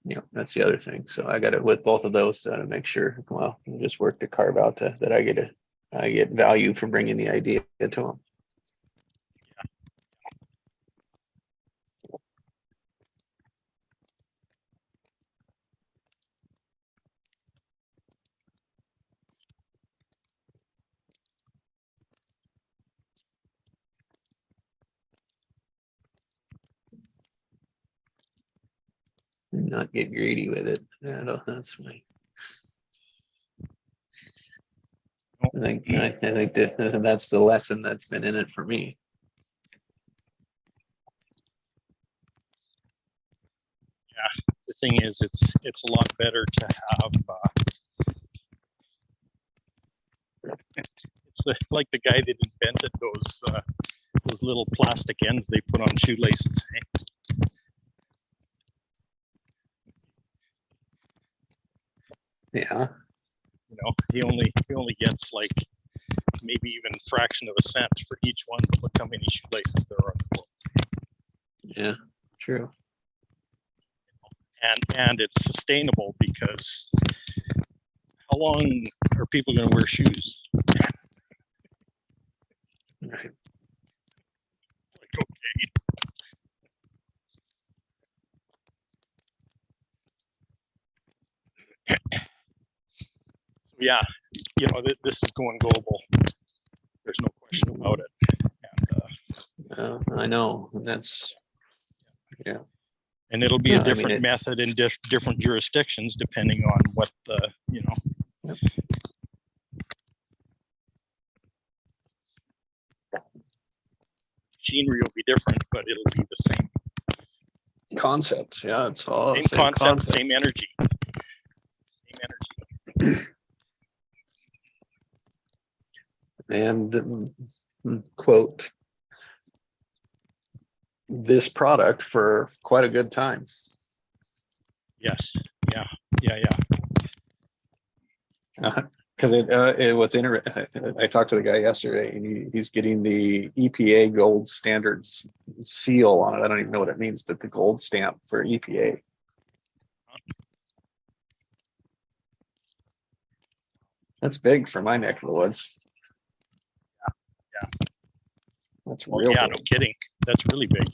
Yeah, that's the other thing. So I got it with both of those to make sure. Well, just work to carve out that I get value from bringing the idea to them. And not get greedy with it. That's my. I think that's the lesson that's been in it for me. The thing is, it's a lot better to have. Like the guy that invented those little plastic ends they put on shoelaces. Eh? Yeah. You know, he only gets like maybe even a fraction of a cent for each one, but look how many shoelaces there are on the world. Yeah, true. And it's sustainable because how long are people going to wear shoes? Right. Like, okay. So yeah, you know, this is going global. There's no question about it. And, I know. That's yeah. and it'll be No, a I mean, different method in different jurisdictions depending on what the, you know. Yep. Machinery will be different, but it'll be the same. Concept. Yeah, it's all Same the same concept, same energy. Same energy. And quote this product for quite a good time. Yes, yeah. Because it was I talked to the guy yesterday, and he's getting the EPA gold standards seal on it. I don't even know what it means, but the gold stamp for EPA. That's big for my neck of the woods. Yeah. That's Well, real yeah, big. no kidding. That's really big.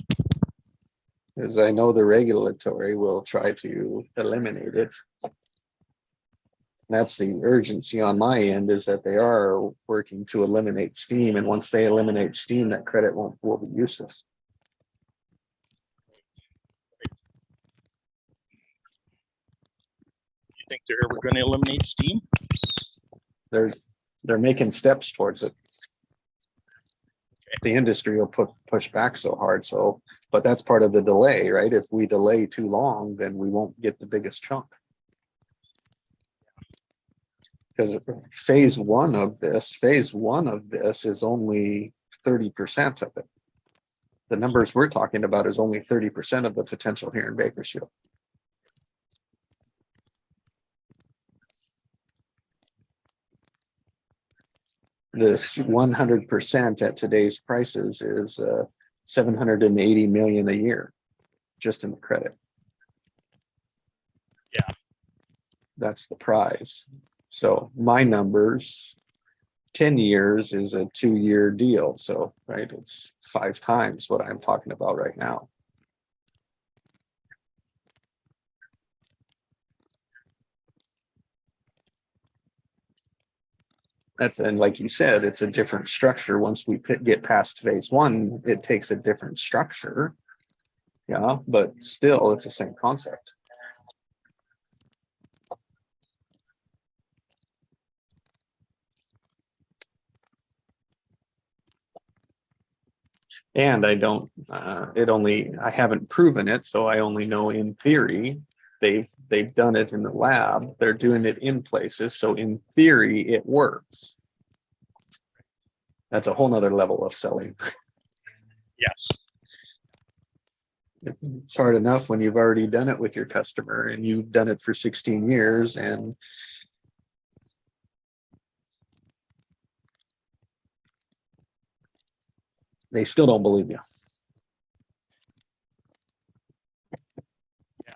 Because I know the regulatory will try to eliminate it. That's the urgency on my end, is that they are working to eliminate steam, and once they eliminate steam, that credit will be useless. You think they're ever going to eliminate steam? They're making steps towards it. The industry will push back so hard, but that's part of the delay, right? If we delay too long, then we won't get the biggest chunk. Because phase one of this is only 30% of it. The numbers we're talking about is only 30% of the potential here in Bakersfield. This 100% at today's prices is 780 million a year, just in the credit. Yeah. That's the prize. So my numbers, 10 years is a 2-year deal. So, right, it's 5 times what I'm talking about right now. And like you said, it's a different structure. Once we get past phase one, it takes a different structure. Yeah, but still it's the same concept. And I haven't proven it, so I only know in theory. They've done it in the lab. They're doing it in places, so in theory it works. That's a whole nother level of selling. Yes. It's hard enough when you've already done it with your customer and you've done it for 16 years and they still don't believe you. Yeah.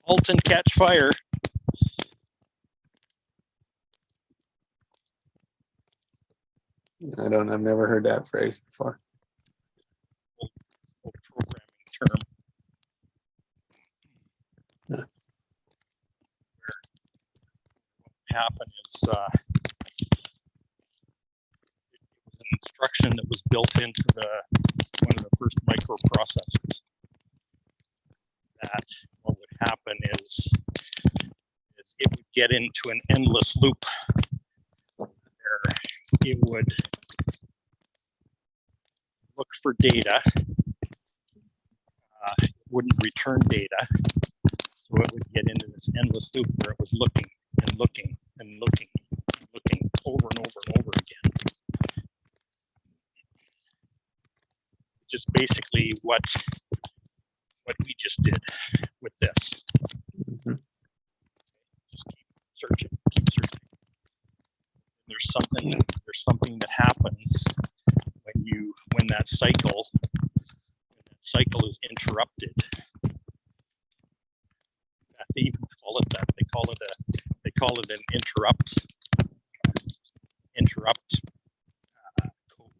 Halt and catch fire. I've never heard that phrase before. Old programming term. Yeah. What happened is it was an instruction that was built into one of the first microprocessors. That what would happen is it would get into an endless loop where it would look for data, it wouldn't return data, so it would get into this endless loop where it was looking and looking and looking and looking over and over and over again. Just basically what we just did with this. Mm-hmm. Just keep searching. There's something that happens when that cycle is interrupted. They even call it that. They call it an interrupt code.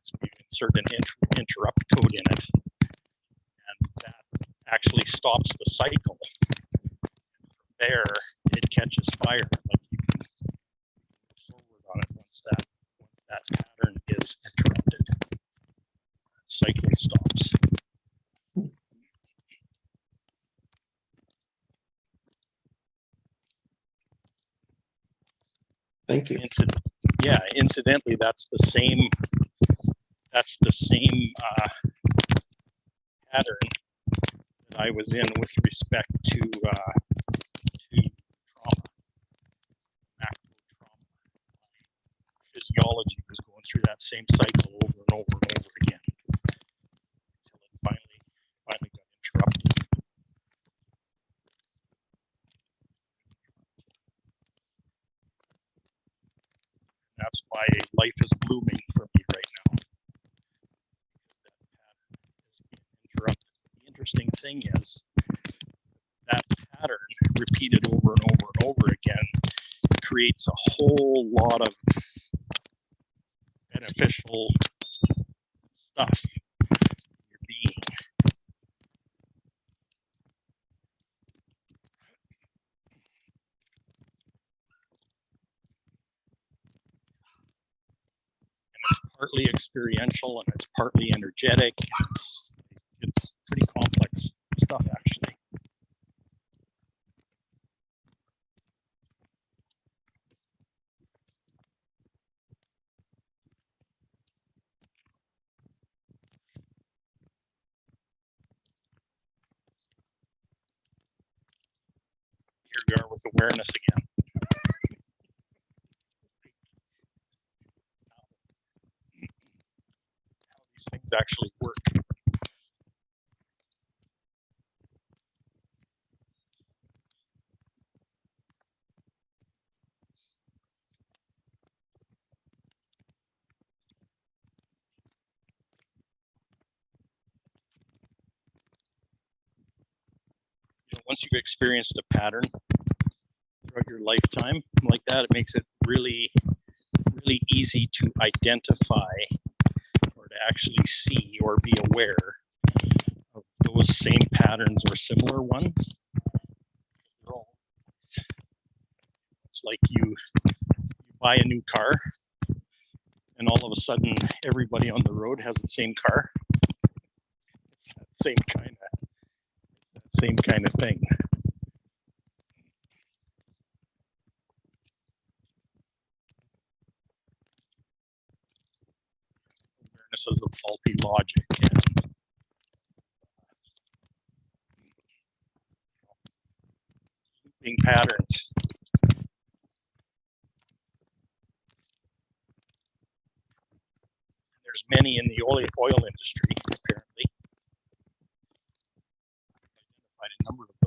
So you insert an interrupt code in it, and that actually stops the cycle. From there, it catches fire. Like you can move forward on it once that pattern is interrupted. That cycle stops. Thank you. Incidentally, that's the same pattern that I was in with respect to trauma, macro trauma. Physiology was going through that same cycle over and over and over again until it finally got interrupted. That's why life is blooming for me right now. That pattern is being interrupted. The interesting thing is that pattern repeated over and over and over again creates a whole lot of beneficial stuff in your being. And it's partly experiential and it's partly energetic. It's pretty complex stuff, actually. Here we are with awareness again. How these things actually work. You know, once you've experienced a pattern throughout your lifetime like that, it makes it really, really easy to identify or to actually see or be aware of those same patterns or similar ones. It's like you buy a new car and all of a sudden everybody on the road has the same car. It's that same kind of thing. Awareness is a faulty logic and looping patterns. There's many in the oil industry, apparently. Identified a number of them.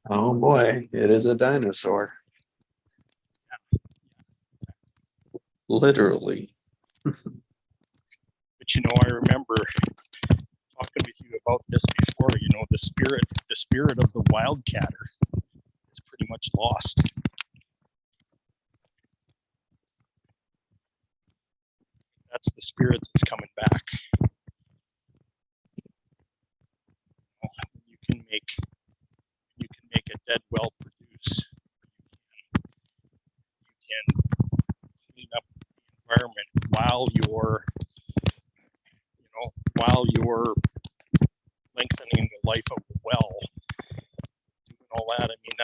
Oh boy, it is a dinosaur. Literally. But you know, I remember talking with you about this before. You know, the spirit of the wildcatter is pretty much lost. That's the spirit that's coming back. You can make a dead well produce. You can clean up the environment while you're lengthening the life of the well, doing all that. I mean,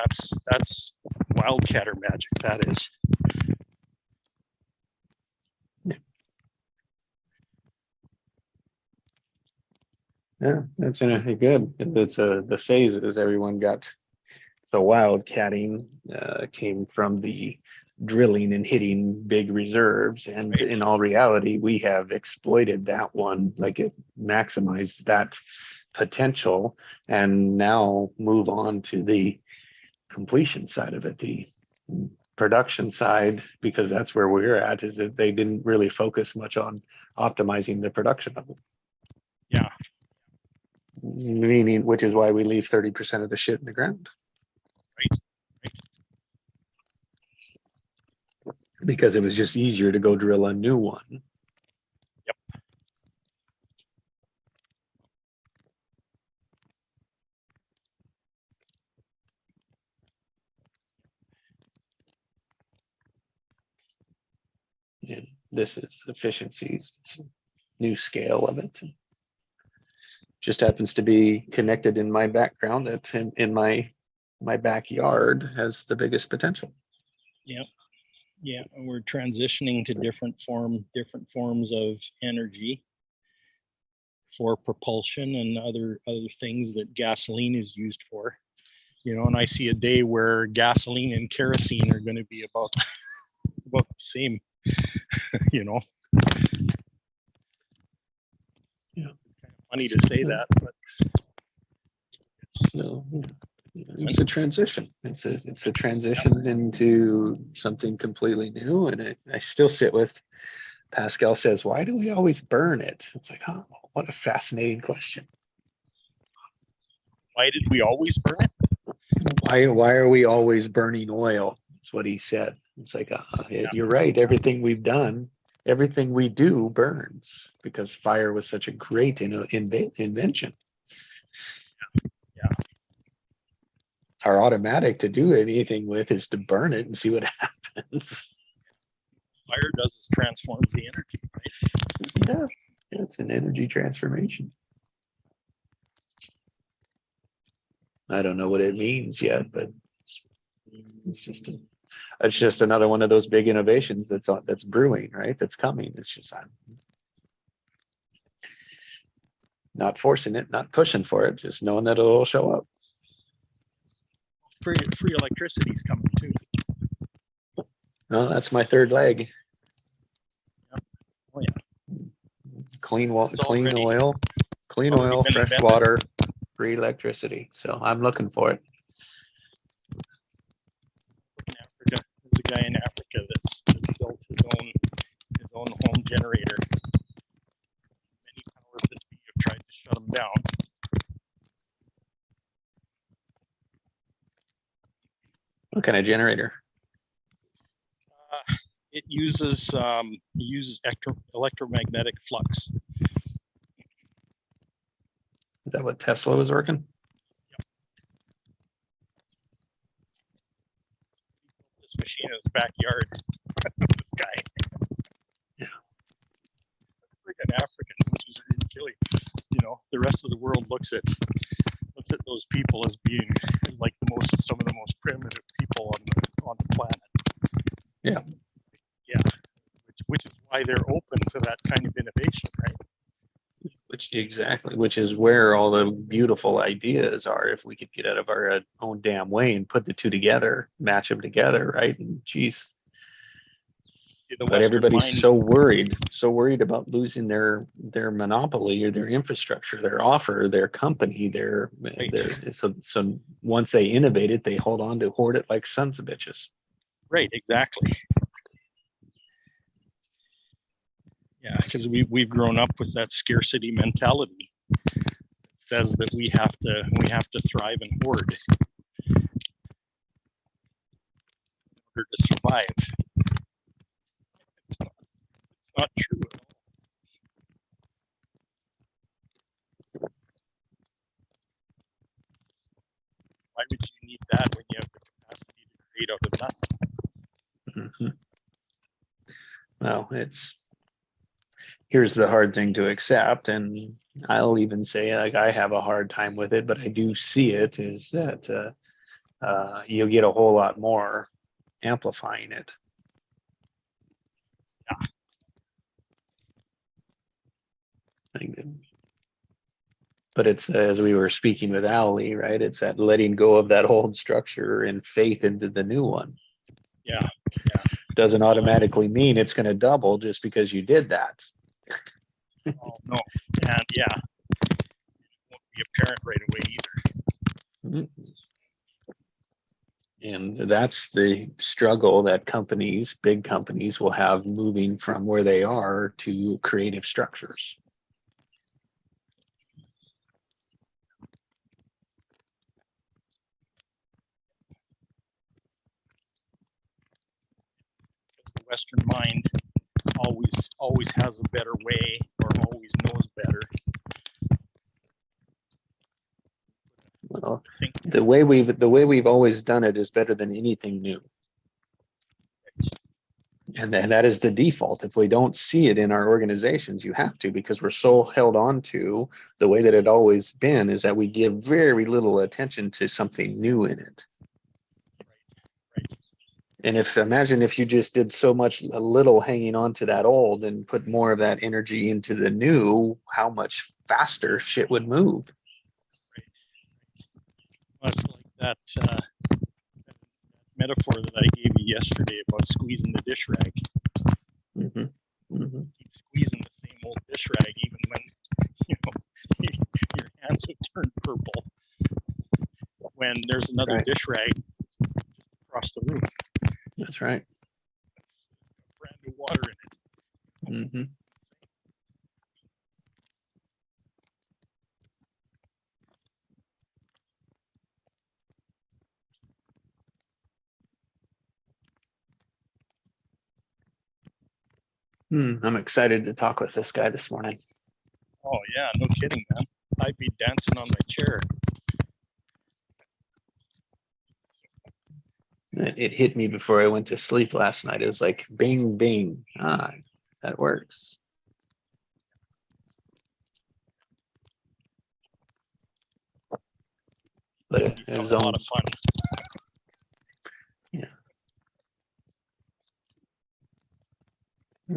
that's wildcatter magic. That is. Yeah, that's good. It's the phases everyone got. The wildcatting came from the drilling and hitting big reserves, and in all reality, we have exploited that one, like it maximized that potential, and now move on to the completion side of it, the production side, because that's where we're at. Is that they didn't really focus much on optimizing the production of it. Yeah. Meaning, which is why we leave 30% of the shit in the ground. Right. Because it was just easier to go drill a new one. Yep. And this is efficiencies. It's a new scale of it. just happens to be connected in my background that in my backyard has the biggest potential. Yeah, and we're transitioning to different forms of energy for propulsion and other things that gasoline is used for. You know, and I see a day where gasoline and kerosene are going to be about the same. You know, Yeah. It's kind of funny to say that, but it's No, it's a transition. It's a transition into something completely new. And I still sit with Pascal says, why do we always burn it? It's like, oh, what a fascinating question. why did we always burn it? Why are we always burning oil? That's what he said. It's like, you're right. Everything we've done, everything we do burns because fire was such a great invention. Yeah. Our automatic to do anything with is to burn it and see what happens. Fire does is transforms the energy, right? Yeah, it's an energy transformation. I don't know what it means yet, but it's just another one of those big innovations that's brewing, right? That's coming. It's just I'm not forcing it, not pushing for it, just knowing that it'll show up. Free electricity is coming too. No, that's my third leg. Oh yeah. Clean It's clean already- oil, clean already oil, been fresh invented. water, free electricity. So I'm looking for it. In Africa, there's a guy in Africa that's built his own home generator. Many powers that be have tried to shut him down. What kind of generator? It uses electromagnetic flux. Is that what Tesla was working? This machine in his backyard. This guy. Yeah. Freaking African, which is really, you know, the rest of the world looks at those people as being like some of the most primitive people on the planet. Yeah. Yeah. Which is why they're open to that kind of innovation, right? Which is where all the beautiful ideas are. If we could get out of our own damn way and put the two together, match them together, right? And geez, The but Western everybody's mind- so worried about losing their monopoly or their infrastructure, their offer, their company, so once they innovate it, they hold on to hoard it like sons of bitches. Right, exactly. Yeah, because we've grown up with that scarcity mentality. It says that we have to thrive and hoard in order to survive. It's not true at all. Why would you need that when you have the capacity to create out of nothing? Well, here's the hard thing to accept, and I'll even say like I have a hard time with it, but I do see it is that you'll get a whole lot more amplifying it. Yeah. But it's as we were speaking with Ali, right? It's that letting go of that old structure and faith into the new one. Yeah. Doesn't automatically mean it's going to double just because you did that. Oh, no. And yeah, it won't be apparent right away either. And that's the struggle that big companies will have moving from where they are to creative structures. The Western mind always has a better way or always knows better. Well, I think the way we've always done it is better than anything new. And then that is the default. If we don't see it in our organizations, you have to, because we're so held on to the way that it always been, is that we give very little attention to something new in it. Right. And imagine if you just did so much a little hanging on to that old and put more of that energy into the new, how much faster shit would move. Well, it's like that metaphor that I gave you yesterday about squeezing the dish rag. Mhm. Mhm. Keep squeezing the same old dish rag, even when your hands would turn purple. When there's another right. dish rag just across the room, That's right. brand new water in it. Mhm. I'm excited to talk with this guy this morning. Oh yeah, no kidding, man. I'd be dancing on my chair. It hit me before I went to sleep last night. It was like bing, bing. That works. But it Become was a lot of fun.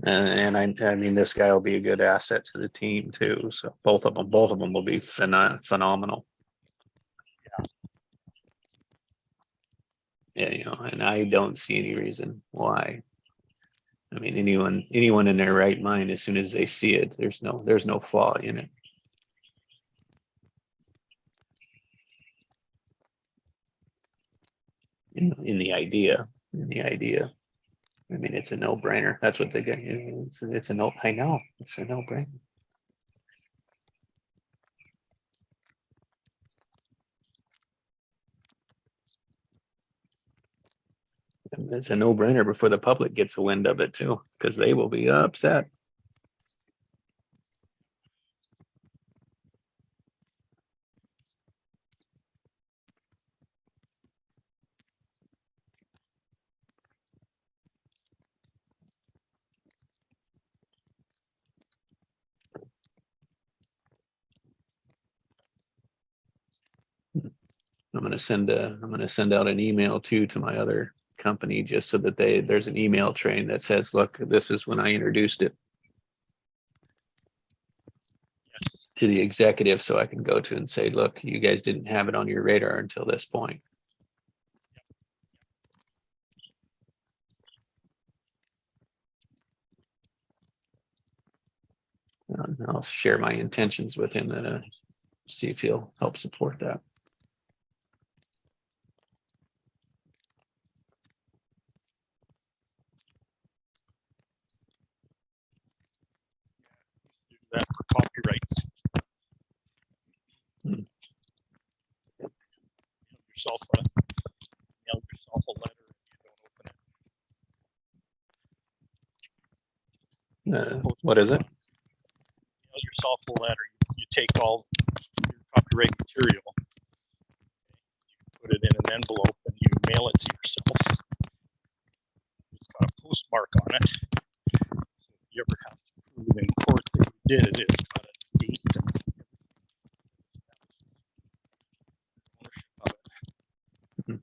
and I mean, this guy will be a good asset to the team too. So both of them will be phenomenal. Yeah, and I don't see any reason why. I mean, anyone in their right mind, as soon as they see it, there's no flaw in it. In the idea. I mean, it's a no-brainer. That's what they get. It's a no. I know it's a no-brainer. It's a no-brainer before the public gets a wind of it too, because they will be upset. I'm going to send out an email too to my other company, just so that there's an email train that says, look, this is when I introduced it Yes. to the executive, so I can go to and say, look, you guys didn't have it on your radar until this point. I'll share my intentions with him and see if he'll help support that. Do that for copyrights. Hmm. Mail yourself a letter if you don't open it. What is it? Mail yourself a letter. You take all your copyright material, you put it in an envelope, and you mail it to yourself. It's got a postmark on it. So if you ever have to prove in court that you did it, it's got a date and ownership of it. Mm-hmm.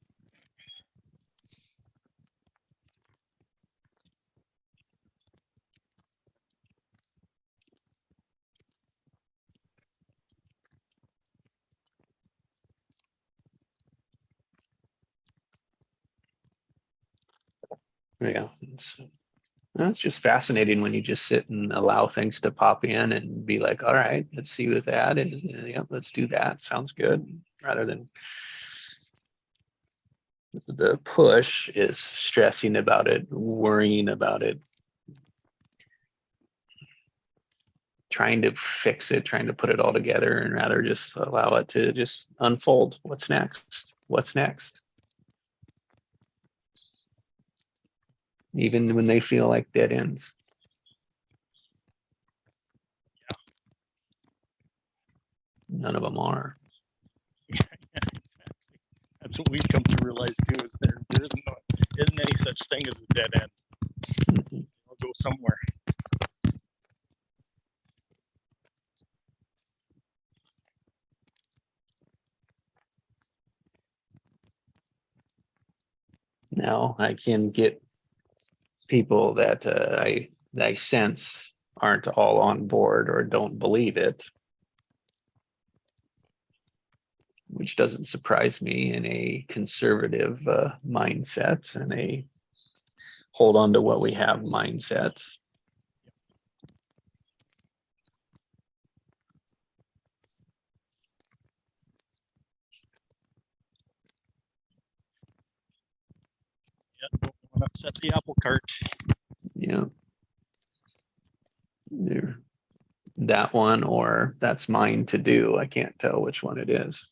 Yeah, it's just fascinating when you just sit and allow things to pop in and be like, all right, let's see what that is. Yeah, let's do that. Sounds good. Rather than the push is stressing about it, worrying about it, trying to fix it, trying to put it all together, and rather just allow it to just unfold. What's next? What's next? Even when they feel like dead ends. None of them are. That's what we've come to realize too, is there isn't any such thing as a dead end. Mm-hmm. somewhere. Now I can get people that I sense aren't all on board or don't believe it, which doesn't surprise me in a conservative mindset and a hold on to what we have mindset. Yeah, don't want to upset the apple cart. Yeah. There, that one or that's mine to do. I can't tell which one it is.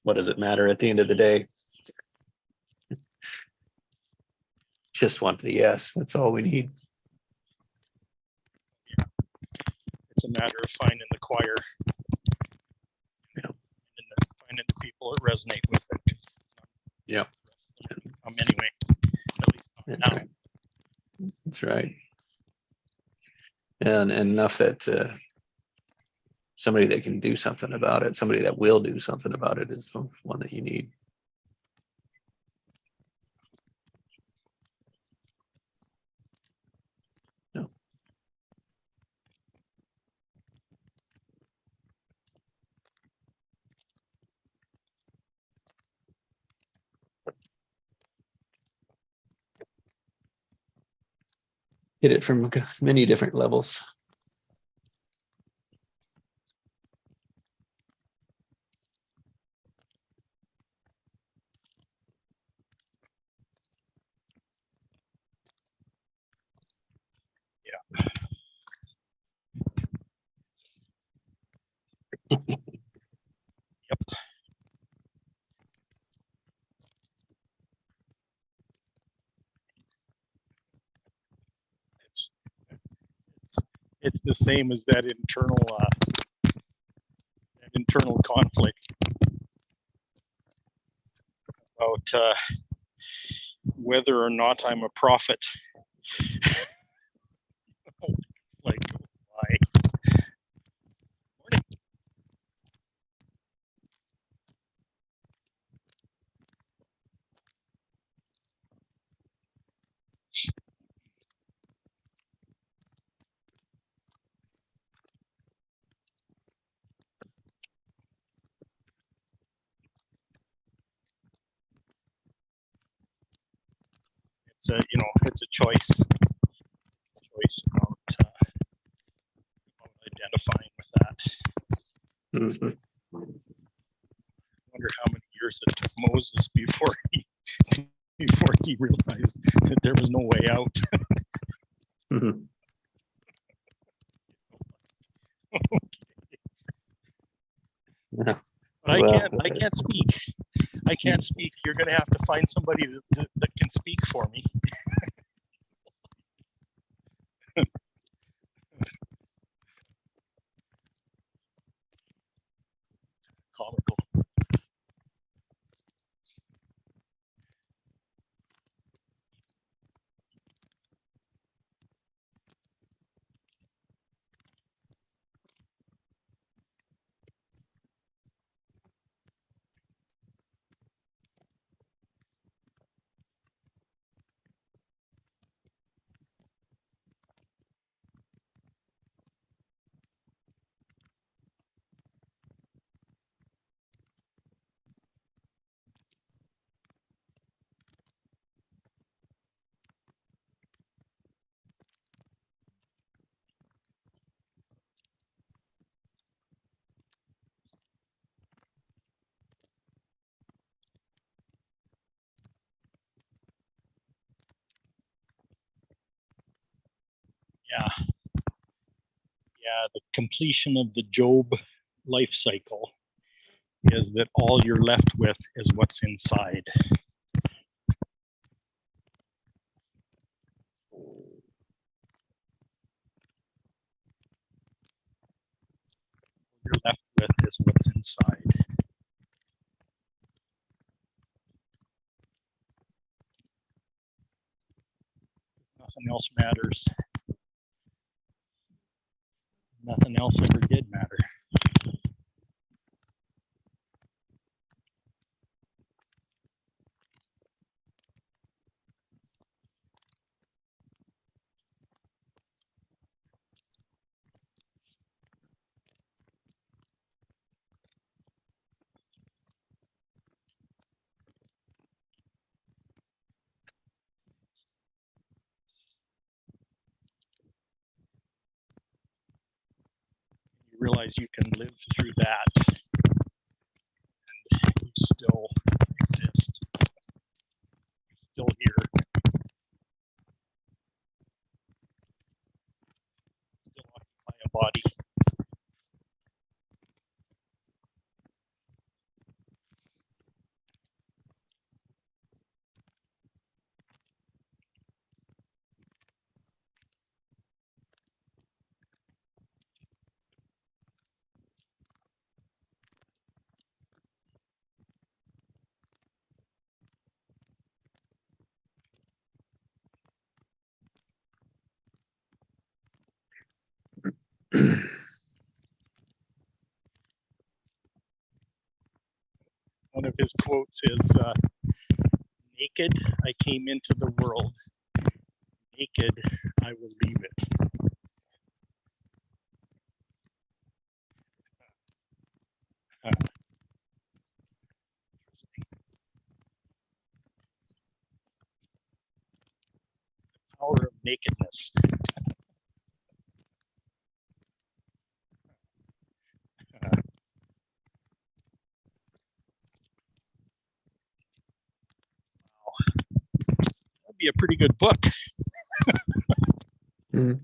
What does it matter at the end of the day? Just want the yes. That's all we need. It's a matter of finding the choir. Yeah. And finding the people that resonate with it. Yeah. Anyway, at least not That's now. right. That's right. And enough that somebody that can do something about it, somebody that will do something about it is the one that you need. No. Hit it from many different levels. Yep. It's the same as that internal conflict about whether or not I'm a prophet. Like, why? It's a it's a choice about identifying with that. Mhm. I wonder how many years it took Moses before he realized that there was no way out. Mhm. Yeah. But Well, I can't speak. I can't speak. You're going to have to find somebody that can speak for me. Comical. Yeah. Yeah, the completion of the Job life cycle is that all you're left with is what's inside. What you're left with is what's inside. Nothing else matters. Nothing else ever did matter. You realize you can live through that and you still exist. You're still here. Still occupy a body. One of his quotes is, naked I came into the world, naked I will leave it. Power of nakedness. That'd be a pretty good book. Mm.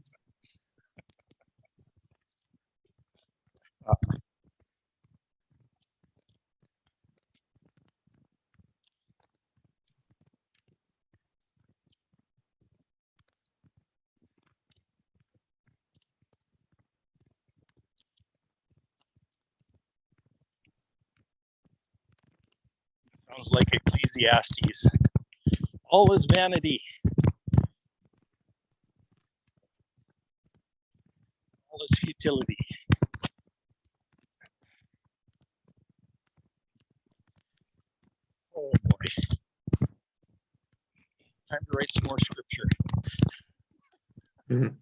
Sounds like Ecclesiastes. All is vanity. All is futility. Oh boy. Time to write some more scripture. Mhm.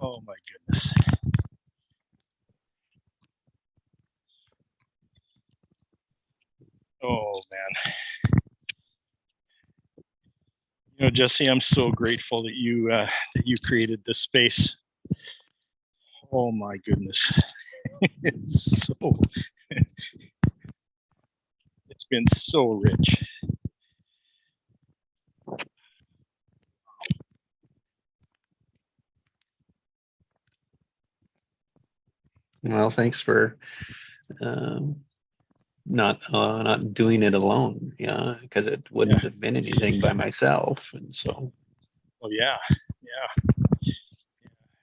Oh my goodness. Oh man. You know, Jesse, I'm so grateful that you created this space. Oh my goodness. It's so it's been so rich. Well, thanks for not doing it alone. Yeah, because it wouldn't have been anything by myself, and so Oh yeah. Yeah.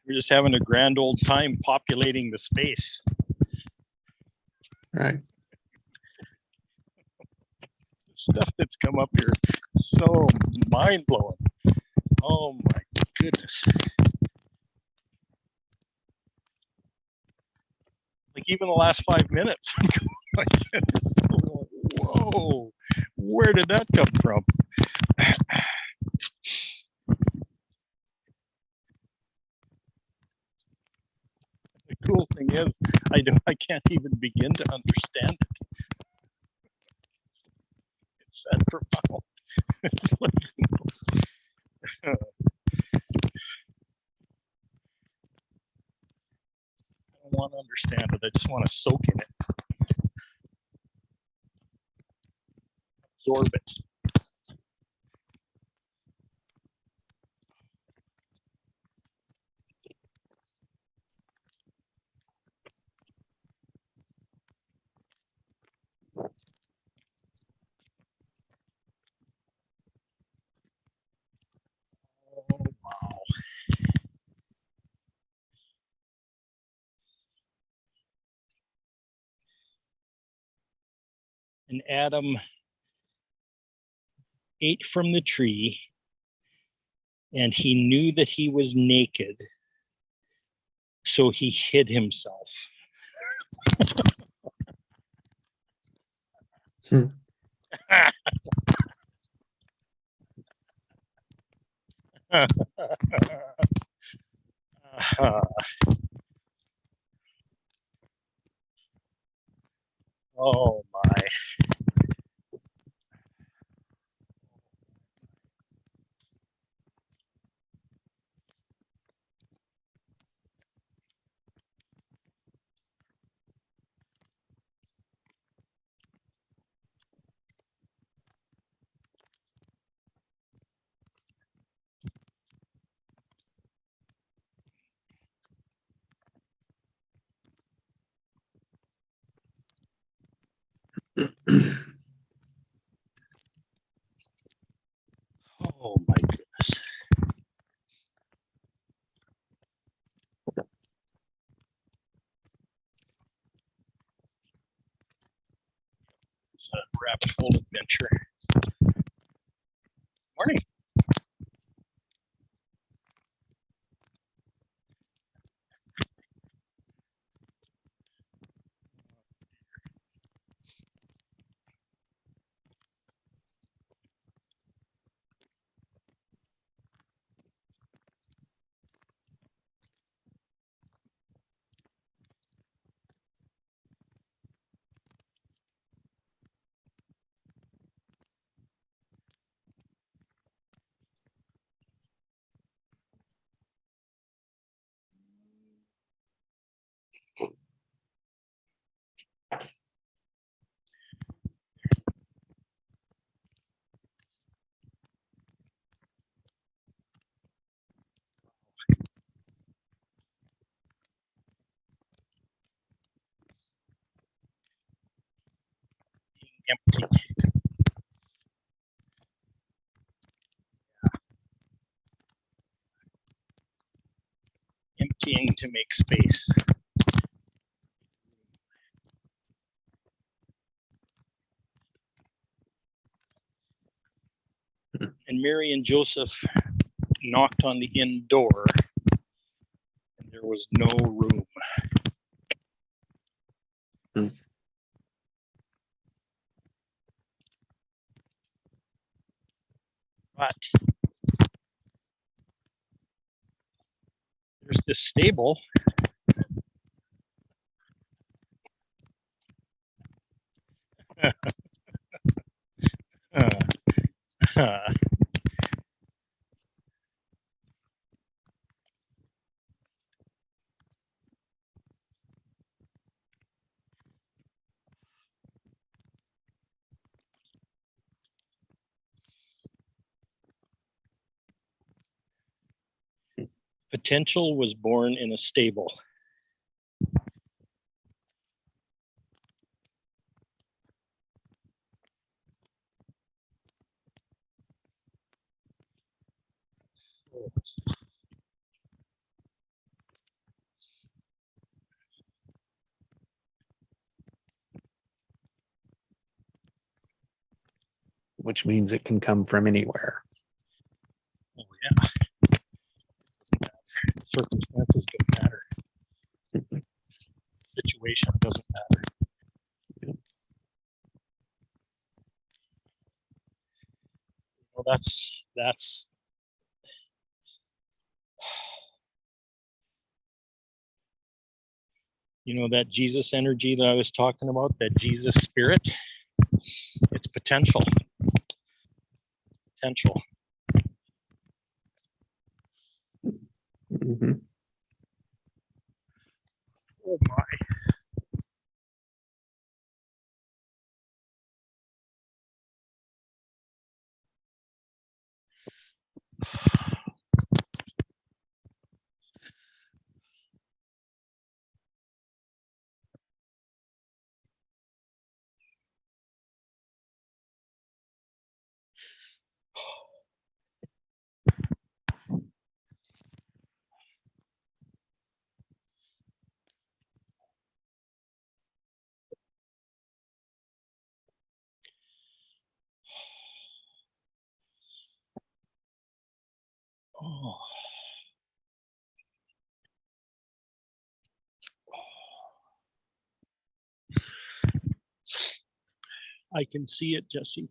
We're just having a grand old time populating the space. right. The stuff that's come up here is so mind blowing. Oh my goodness. Like even the last 5 minutes. My goodness. Whoa. Where did that come from? The cool thing is I can't even begin to understand it. It's that profound. It's like, I don't want to understand it. I just want to soak in it, absorb it. And Adam ate from the tree, and he knew that he was naked, so he hid himself. Oh my. Oh my goodness. It's a rabbit hole adventure. Morning. Empty. Emptying to make space. And Mary and Joseph knocked on the inn door, and there was no room. But there's this stable. Potential was born in a stable. Which means it can come from anywhere. Oh yeah. Doesn't matter. Circumstances don't matter. Situation doesn't matter. Well, that's that Jesus energy that I was talking about, that Jesus spirit, it's potential. Potential. Mhm. Oh my. Oh. I can see it, Jesse.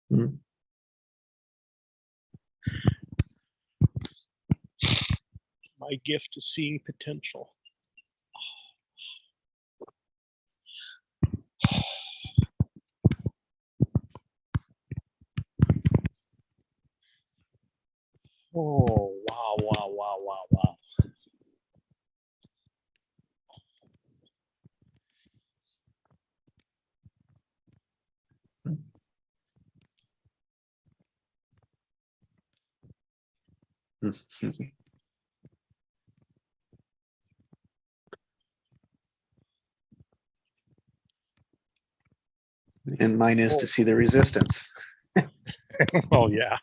Hmm. My gift is seeing potential. Oh, wow, wow, wow, wow, wow. And mine is to see the resistance. Oh, yeah.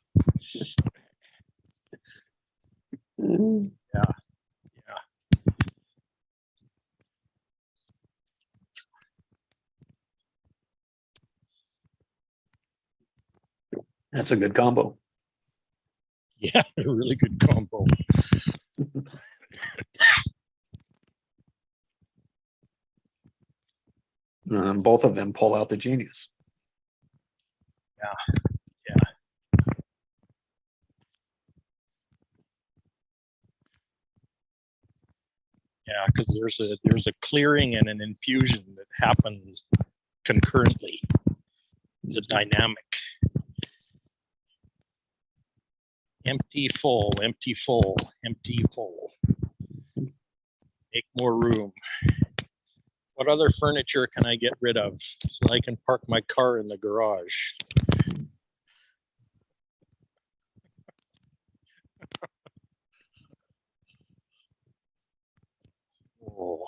Hmm. Yeah. That's a good combo. Yeah, a really good combo. Both of them pull out the genius. Yeah, because there's a clearing and an infusion that happens concurrently. It's a dynamic. Empty, full, empty, full, empty, full. Make more room. What other furniture can I get rid of so I can park my car in the garage? Oh.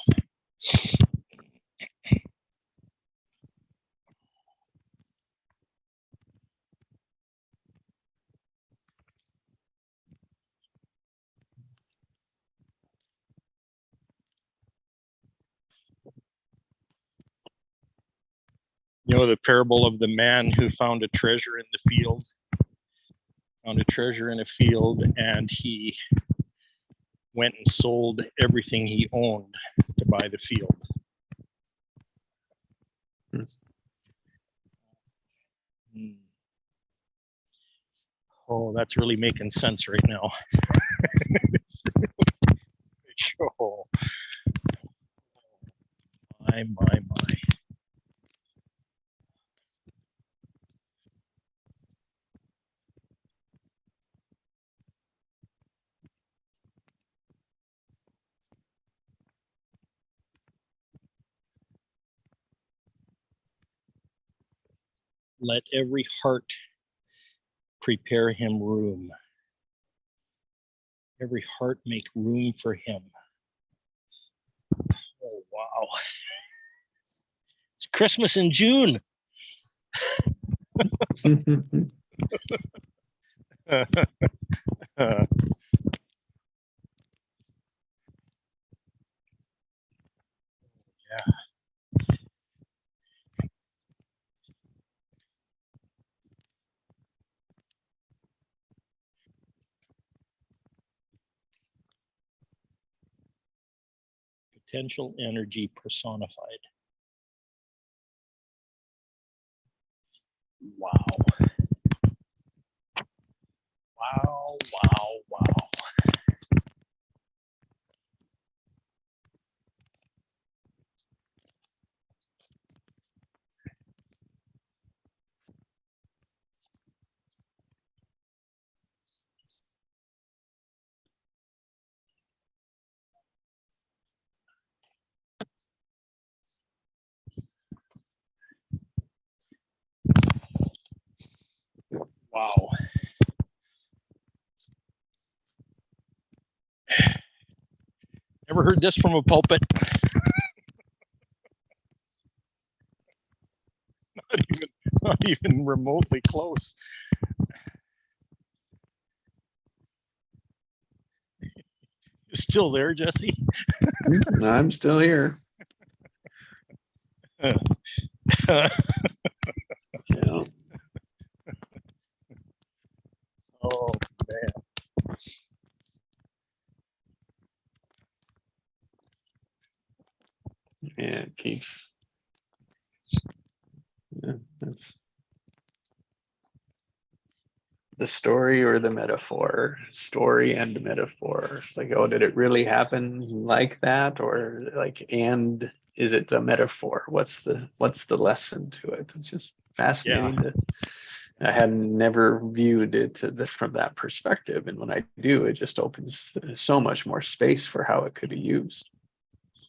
You know the parable of the man who found a treasure in the field? Found a treasure in a field, and he went and sold everything he owned to buy the field. Hmm. Oh, that's really making sense right now. Oh, my. Let every heart prepare him room. Every heart make room for him. Oh, wow. It's Christmas in June. Potential energy personified. Wow. Wow, wow, wow. Wow. Ever heard this from a pulpit? Not even remotely close. You still there, Jesse? I'm still here. Yeah. Oh, man. difference? The story or the metaphor? Story and metaphor. It's like, oh, did it really happen like that? Or like, and is it a metaphor? What's the lesson to it? It's just fascinating to, I had never viewed it from that perspective. And when I do, it just opens so much more space for how it could be used.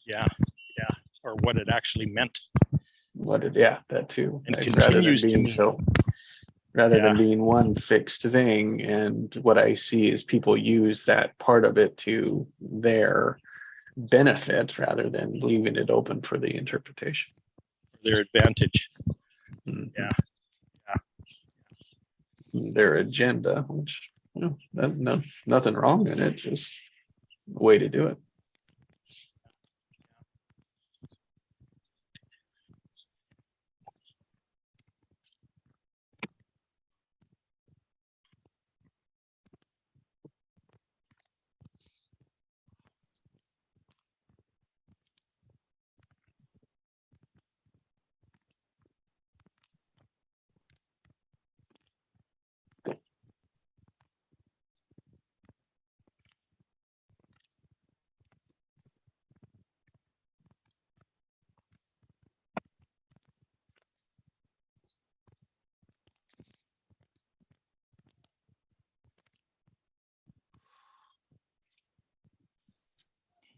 Yeah, or what it actually meant. That too. And Like, rather than continues to being mean. rather Yeah. than being one fixed thing. And what I see is people use that part of it to their benefit rather than leaving it open for the interpretation. Their advantage. Mhm. Yeah. Their agenda, which, nothing wrong in it, just a way to do it.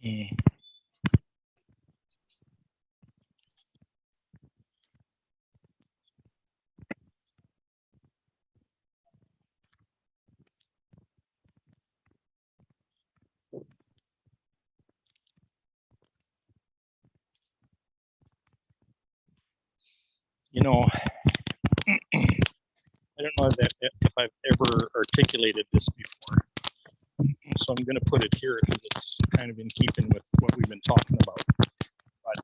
Mm. You know, I don't know that if I've ever articulated this before. So I'm going to put it here because it's kind of in keeping with what we've been talking about. But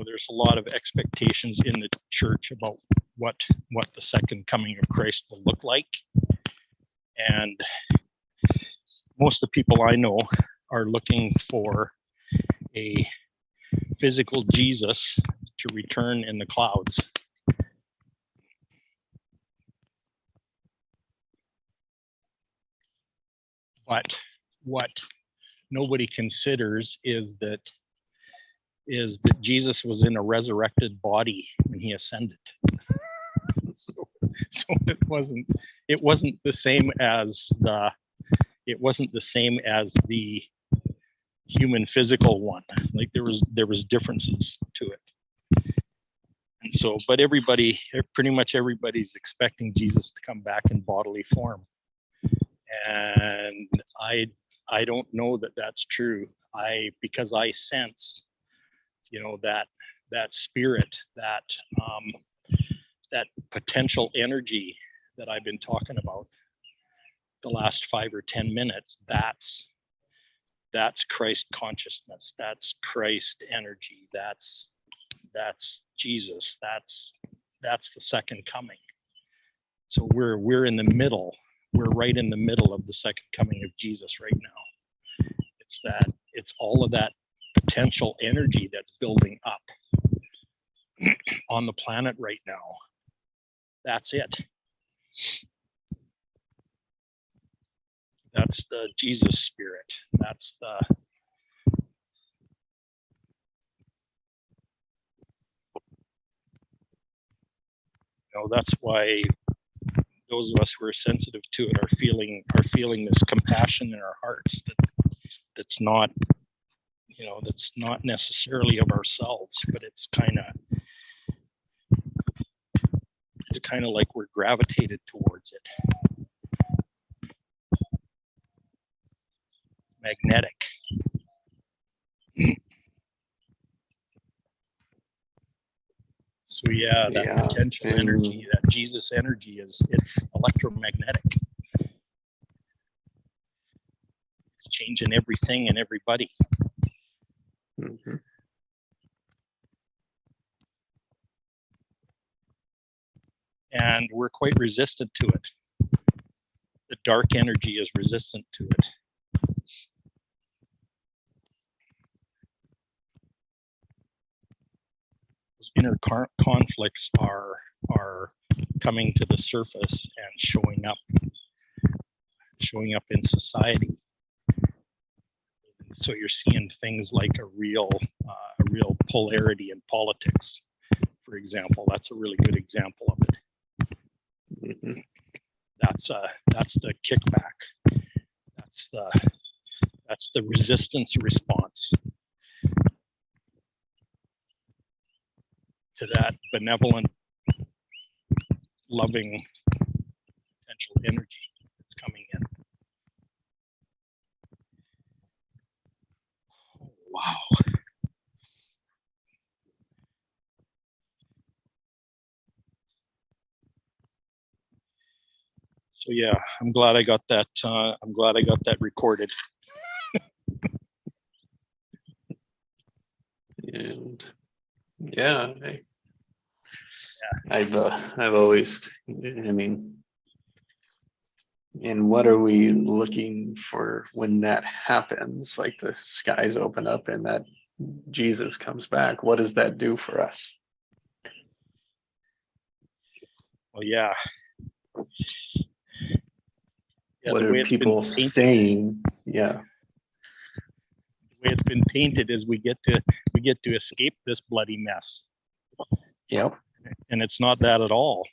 there's a lot of expectations in the church about what the second coming of Christ will look like, and most of the people I know are looking for a physical Jesus to return in the clouds. But what nobody considers is that Jesus was in a resurrected body when he ascended. So it wasn't the same as the human physical one. Like there was differences to it. And so, but pretty much everybody's expecting Jesus to come back in bodily form. And I don't know that that's true. Because I sense, that spirit, that potential energy that I've been talking about the last 5 or 10 minutes, that's Christ consciousness, that's Christ energy, that's Jesus, that's the second coming. So we're in the middle. We're right in the middle of the second coming of Jesus right now. It's all of that potential energy that's building up on the planet right now. That's it. That's the Jesus spirit. That's why those of us who are sensitive to it are feeling this compassion in our hearts that's not necessarily of ourselves, but it's kind of like we're gravitated towards it. Magnetic. So that potential energy, that Jesus energy it's electromagnetic. It's changing everything and everybody. Mhm. And we're quite resistant to it. The dark energy is resistant to it. those inner conflicts are coming to the surface and showing up in society. So you're seeing things like a real polarity in politics, for example. That's a really good example of it. Mhm. That's the kickback. That's the resistance response to that benevolent, loving potential energy that's coming in. Oh, wow. So yeah, I'm glad I got that. I'm glad I got that recorded. And yeah, I've always, I mean, and what are we looking for when that happens? Like the skies open up and that Jesus comes back. What does that do for us? Well, yeah. Yeah, What the way are it's been people painted- saying? Yeah, the way it's been painted is we get to escape this bloody mess, yep, and it's not that at all.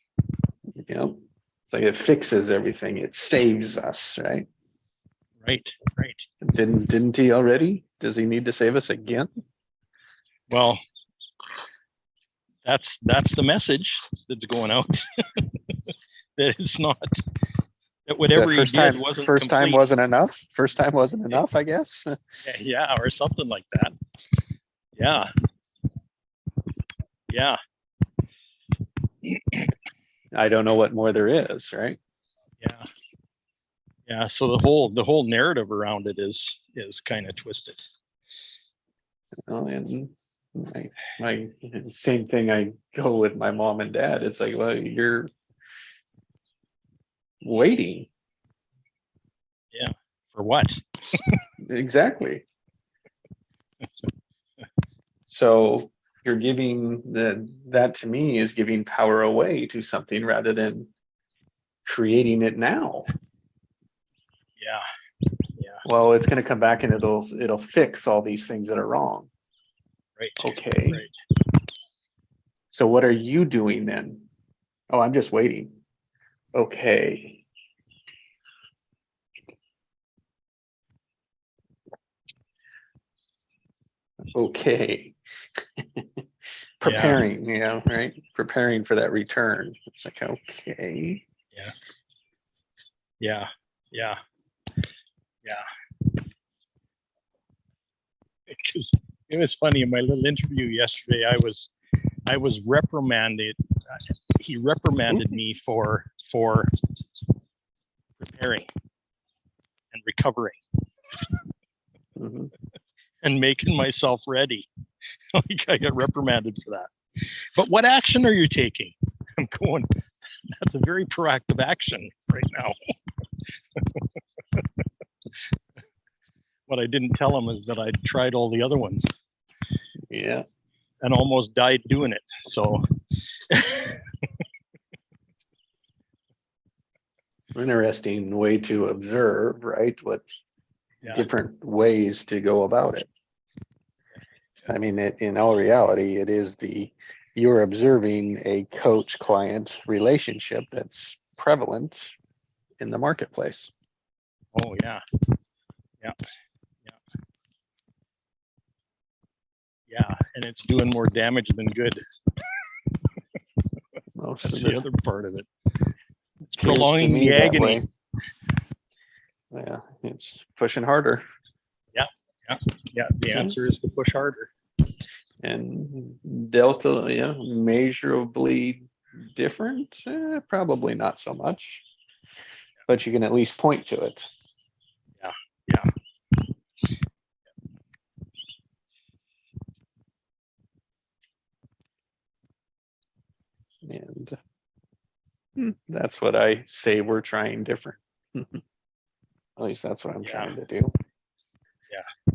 yep. It's like it fixes everything. It saves us, right? Right. Didn't he already? Does he need to save us again? Well, that's the message that's going out. That it's not, that whatever he did wasn't first time complete. wasn't enough. First time wasn't enough, I guess. Yeah, or something like that. Yeah. Yeah. I don't know what more there is, right? Yeah. Yeah. So the whole narrative around it is kind of twisted. And my same thing. I go with my mom and dad. It's like, well, you're waiting. For what? Exactly. So you're giving that to me is giving power away to something rather than creating it now. Yeah. Well, it's going to come back and it'll fix all these things that are wrong. Right. Okay. Right. So what are you doing then? Oh, I'm just waiting. Okay. Okay. Preparing, right? Preparing for that return. It's like, okay. Yeah. Because it was funny in my little interview yesterday, I was reprimanded. He reprimanded me for preparing and recovering Mhm. and making myself ready. Like I got reprimanded for that. But what action are you taking? I'm going, that's a very proactive action right now. What I didn't tell him is that I'd tried all the other ones Yeah. and almost died doing it. So Interesting way to observe, right? What Yeah. different ways to go about it. I mean, in all reality, it is you're observing a coach-client relationship that's prevalent in the marketplace. oh yeah. Yeah, and it's doing more damage than good. Most That's of the it other part of it. It's appears to prolonging me the that agony. way. Yeah, it's pushing harder. Yeah, the answer is to push harder. And Delta, yeah, measurably different? Probably not so much. But you can at least point to it. Yeah. And that's what I say we're trying different. At least that's what I'm Yeah. trying to do. Yeah.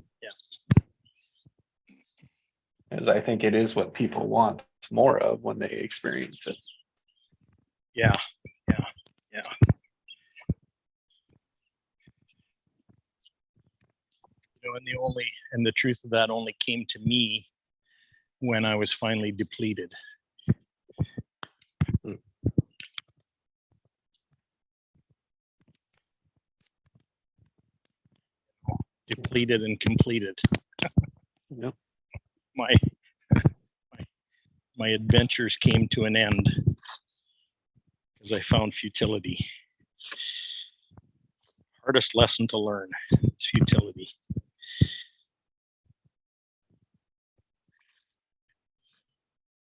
Because I think it is what people want more of when they experience it. Yeah, yeah, yeah. You know, and the truth of that only came to me when I was finally depleted. Depleted and completed. Yep. My my adventures came to an end because I found futility. Hardest lesson to learn is futility.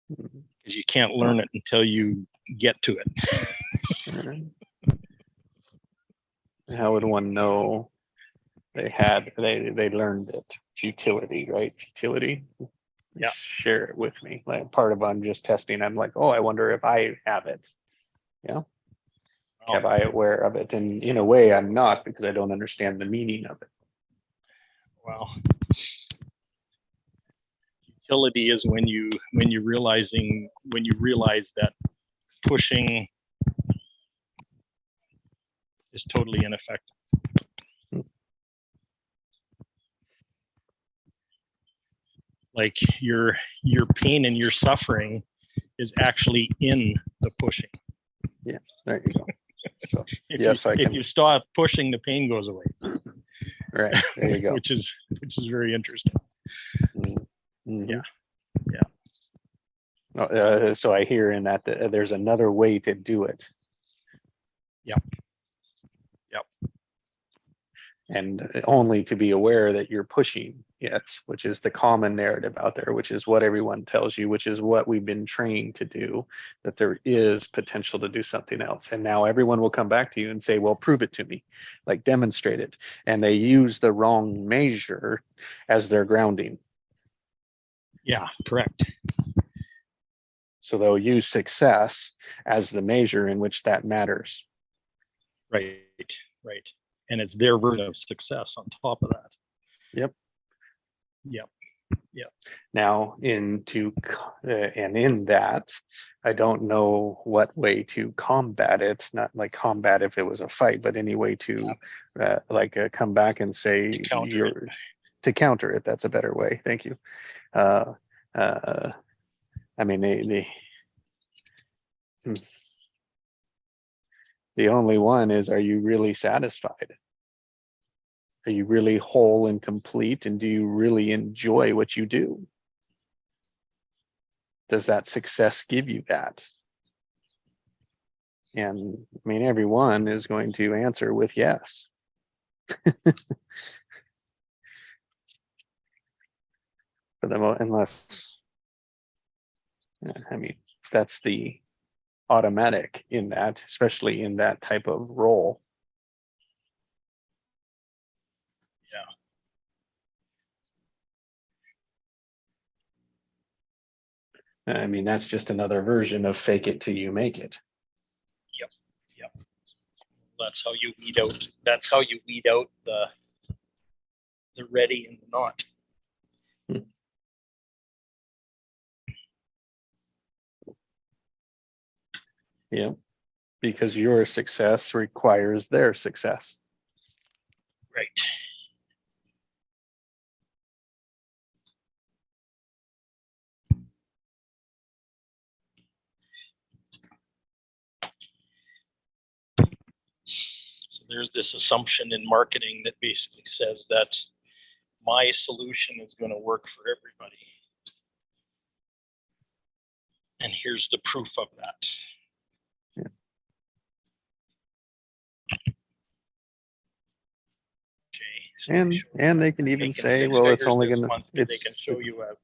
Because you can't learn it until you get to it. How would one know they learned it? Futility, right? Futility. Yeah. Share it with me. Like part of I'm just testing. I'm like, oh, I wonder if I have it. Yeah. Have I aware of it? And in a way, I'm not, because I don't understand the meaning of it. Well, futility is when you realize that pushing is totally ineffective. Like your pain and your suffering is actually in the pushing. Yeah, there you go. So, If yes, you, I if can. you stop pushing, the pain goes away. Right, there you go. which is very interesting. Mhm. Yeah. So I hear in that there's another way to do it. Yep. And only to be aware that you're pushing, yes, which is the common narrative out there, which is what everyone tells you, which is what we've been trained to do, that there is potential to do something else. And now everyone will come back to you and say, well, prove it to me, like demonstrate it. And they use the wrong measure as their grounding. Yeah, correct. So they'll use success as the measure in which that matters. Right. And it's their version of success on top of that. Yep. Now, in that, I don't know what way to combat it. Not like combat if it was a fight, but any way to come back and say to counter it. That's a better way. Thank you. I mean, the only one is, are you really satisfied? Are you really whole and complete? And do you really enjoy what you do? Does that success give you that? And I mean, everyone is going to answer with yes. Unless, I mean, that's the automatic in that, especially in that type of role. I mean, that's just another version of fake it till you make it. Yep. That's how you weed out. That's how you weed out the ready and the not. Yeah, because your success requires their success. Right. So there's this assumption in marketing that basically says that my solution is going to work for everybody. And here's the proof of that. Yeah. Okay. So and they can even say, well, it's only going to. They can show you a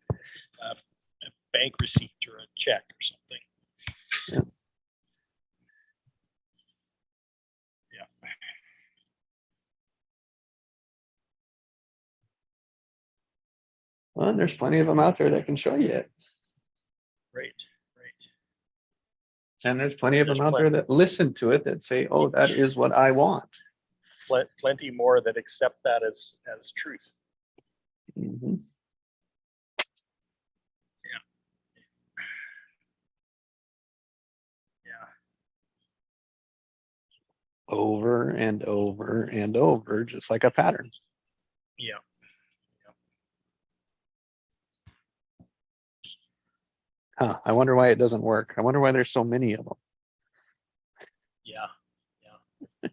bank receipt or a check or something. Yeah. Well, there's plenty of them out there that can show you it. Right. And there's plenty of them out there that listen to it that say, oh, that is what I want. Plenty more that accept that as truth. Mm-hmm. over and over and over, just like a pattern. Yeah. Huh, I wonder why it doesn't work. I wonder why there's so many of them. Yeah. I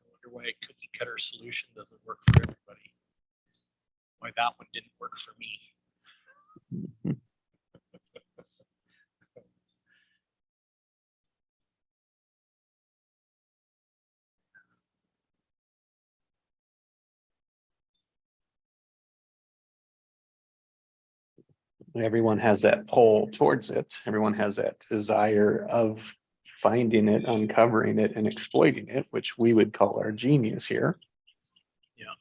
wonder why a cookie cutter solution doesn't work for everybody. Why that one didn't work for me. Everyone has that pull towards it. Everyone has that desire of finding it, uncovering it, and exploiting it, which we would call our genius here. Yeah.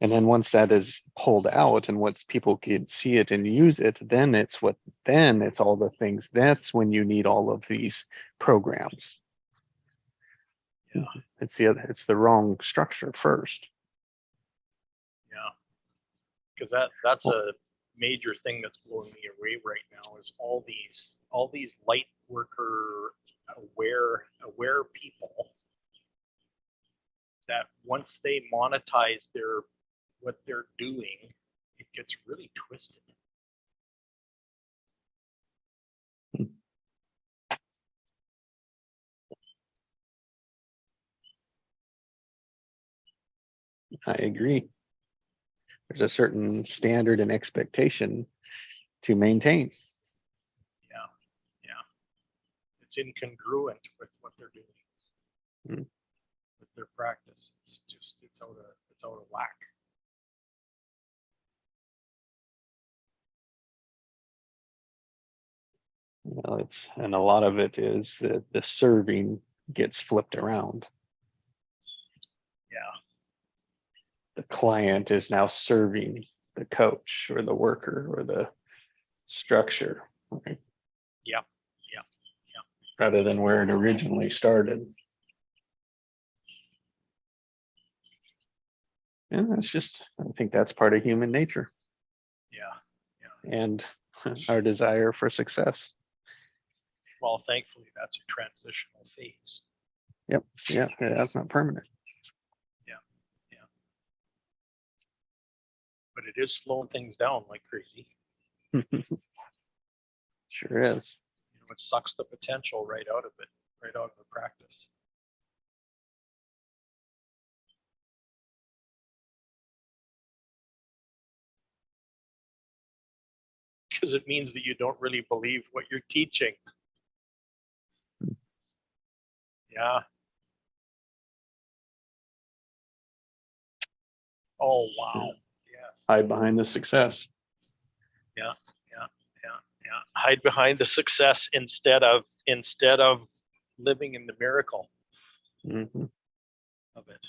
And then once that is pulled out and once people can see it and use it, then it's all the things. That's when you need all of these programs. Yeah. It's the wrong structure first. Yeah. Because that's a major thing that's blowing me away right now is all these light worker aware people that once they monetize what they're doing, it gets really twisted. I agree. There's a certain standard and expectation to maintain. Yeah. It's incongruent with what they're doing. Hmm. With their practice. It's out of whack. Well, and a lot of it is that the serving gets flipped around. Yeah. The client is now serving the coach or the worker or the structure, right? Yeah. Rather than where it originally started. And I think that's part of human nature Yeah. and our desire for success. Well, thankfully that's a transitional phase. Yep. Yeah. That's not permanent. But it is slowing things down like crazy. Sure is. It sucks the potential right out of it, right out of the practice. Because it means that you don't really believe what you're teaching. Yeah. Oh, wow. Yes. Hide behind the success. Yeah. Hide behind the success instead of living in the miracle Mhm. of it.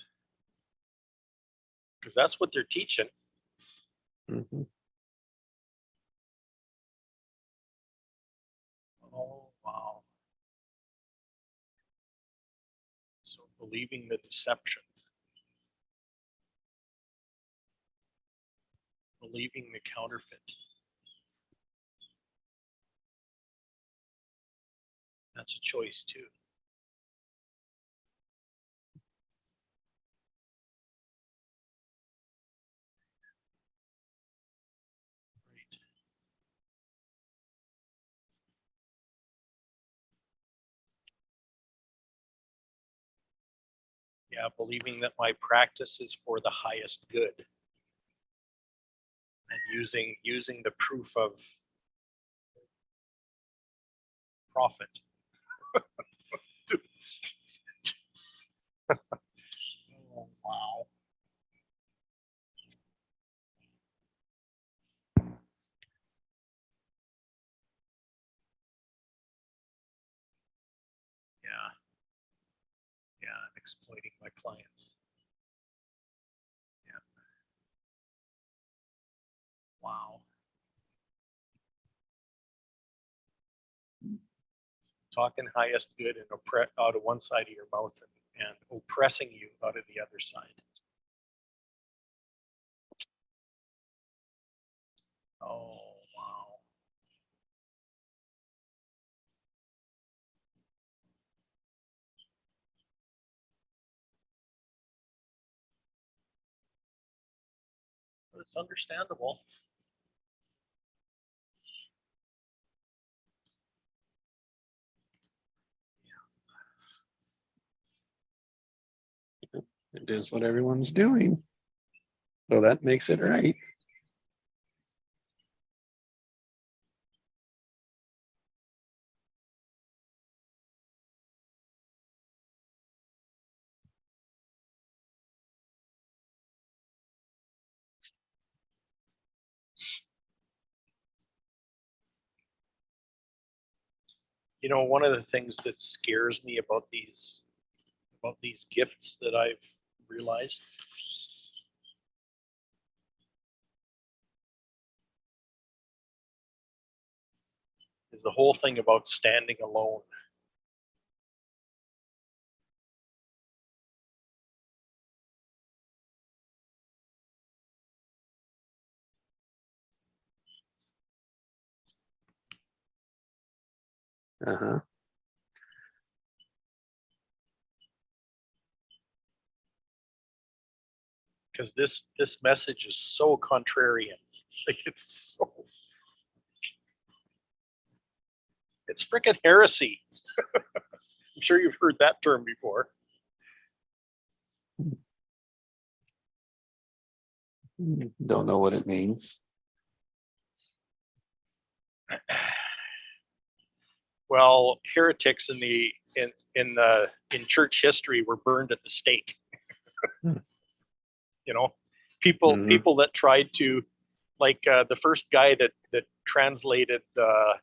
Because that's what they're teaching. Mhm. Oh, wow. So believing the deception. Believing the counterfeit. That's a choice too. Right. Yeah, believing that my practice is for the highest good. And using the proof of profit. Oh, wow. Yeah. Exploiting my clients. Yeah. Wow. Talking highest good and out of one side of your mouth and oppressing you out of the other side. Oh, wow. It's understandable. It is what everyone's doing. So that makes it right. You know, one of the things that scares me about these gifts that I've realized is the whole thing about standing alone. Uh-huh. Because this message is so contrarian. Like it's freaking heresy. I'm sure you've heard that term before. Don't know what it means. Well, heretics in church history were burned at the stake. Hmm. You know, people Mhm. people that tried to, like the first guy that translated the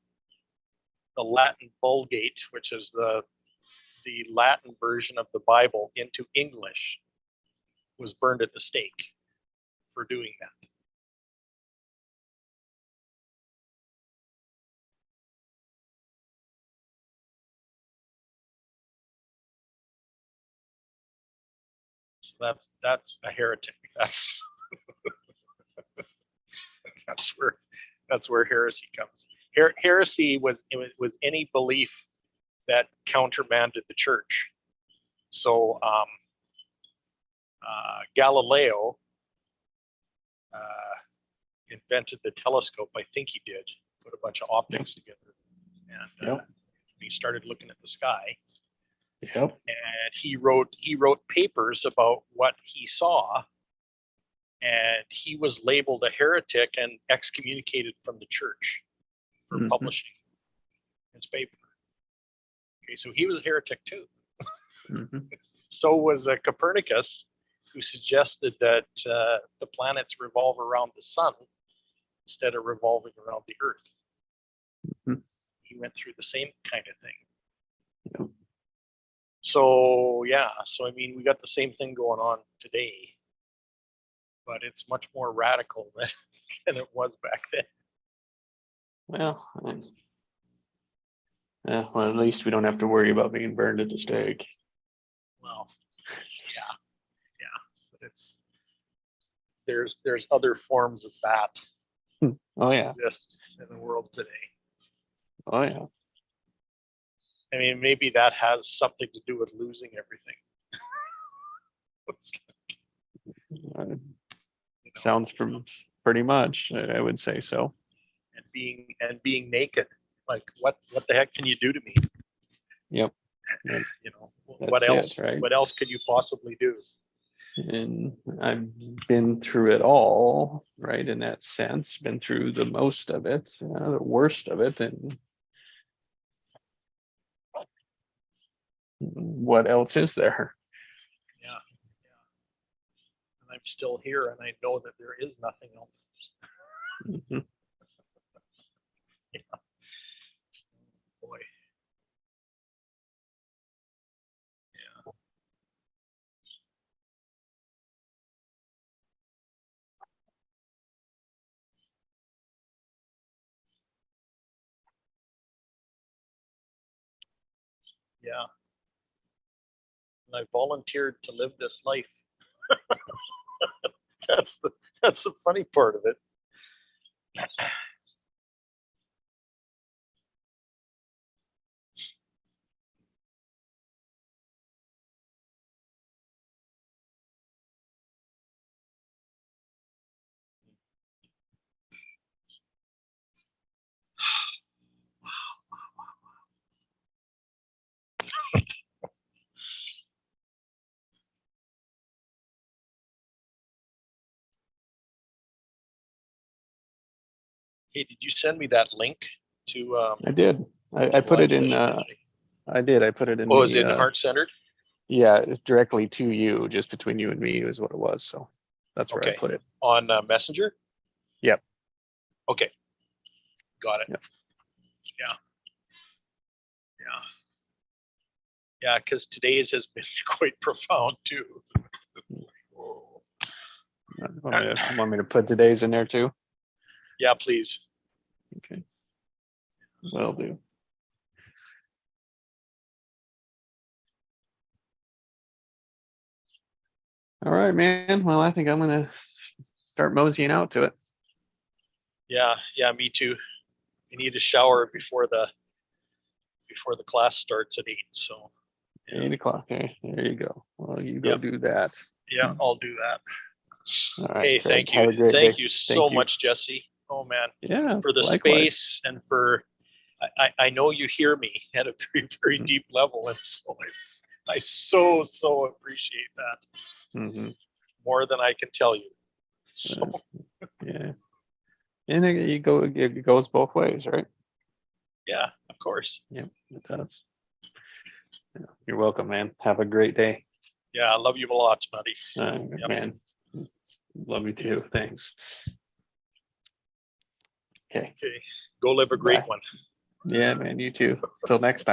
Latin Vulgate, which is the Latin version of the Bible, into English, was burned at the stake for doing that. So that's a heretic. That's that's where heresy comes. Heresy was any belief that countermanded the church. So Galileo invented the telescope. I think he did. Put a bunch of optics together, and Yep. he started looking at the sky. Yep. And he wrote papers about what he saw, and he was labeled a heretic and excommunicated from the church for Mhm. publishing his paper. Okay, so he was a heretic too. Mhm. So was Copernicus, who suggested that the planets revolve around the sun instead of revolving around the earth. Mhm. He went through the same kind of thing. Yep. So yeah, so I mean, we got the same thing going on today, but it's much more radical than it was back then. Well, well, at least we don't have to worry about being burned at the stake. Well, yeah, but there's other forms of that Oh yeah. exist in the world today. Oh yeah. I mean, maybe that has something to do with losing everything. Uh, You know, sounds pretty much. I would say so. and being naked. Like what the heck can you do to me? Yep. You know, That's what else? it, right? What else could you possibly do? And I've been through it all, right? In that sense, been through the most of it, the worst of it, and what else is there? Yeah, and I'm still here, and I know that there is nothing else. Mhm. Yeah. Boy. Yeah. Yeah. And I volunteered to live this life. That's the funny part of it. Hey, did you send me that link to? I did. I to put live it in, session yesterday? I did. I put it in Oh, is the, it heart centered? yeah, it's directly to you, just between you and me is what it was. So that's where I Okay. put it. On Messenger? Yep. Okay. Got it. Yep. Yeah. Yeah, because today's has been quite profound too. Want me to put today's in there too? Yeah, please. Okay. Will do. All right, man. Well, I think I'm gonna start moseying out to it. Yeah, me too. I need a shower before the class starts at 8. So 8 o'clock. Okay, there you go. Well, you go Yep. do that. yeah, I'll do that. All right. Hey, Craig, thank have a you. great Thank day. you so Thank you. much, Jesse. Oh man, Yeah. for the likewise. space and for I know you hear me at a very, very Mhm. deep level. And so I so appreciate that Mm-hmm. more than I can tell you. So Yeah. And it goes both ways, right? yeah, of course. Yep, it does. Yeah, you're welcome, man. Have a great day. Yeah, I love you lots, buddy. Yep. Man, love you too. Thanks. Okay. Okay. Go live a great Bye. one. Yeah, man, you too. Till next time.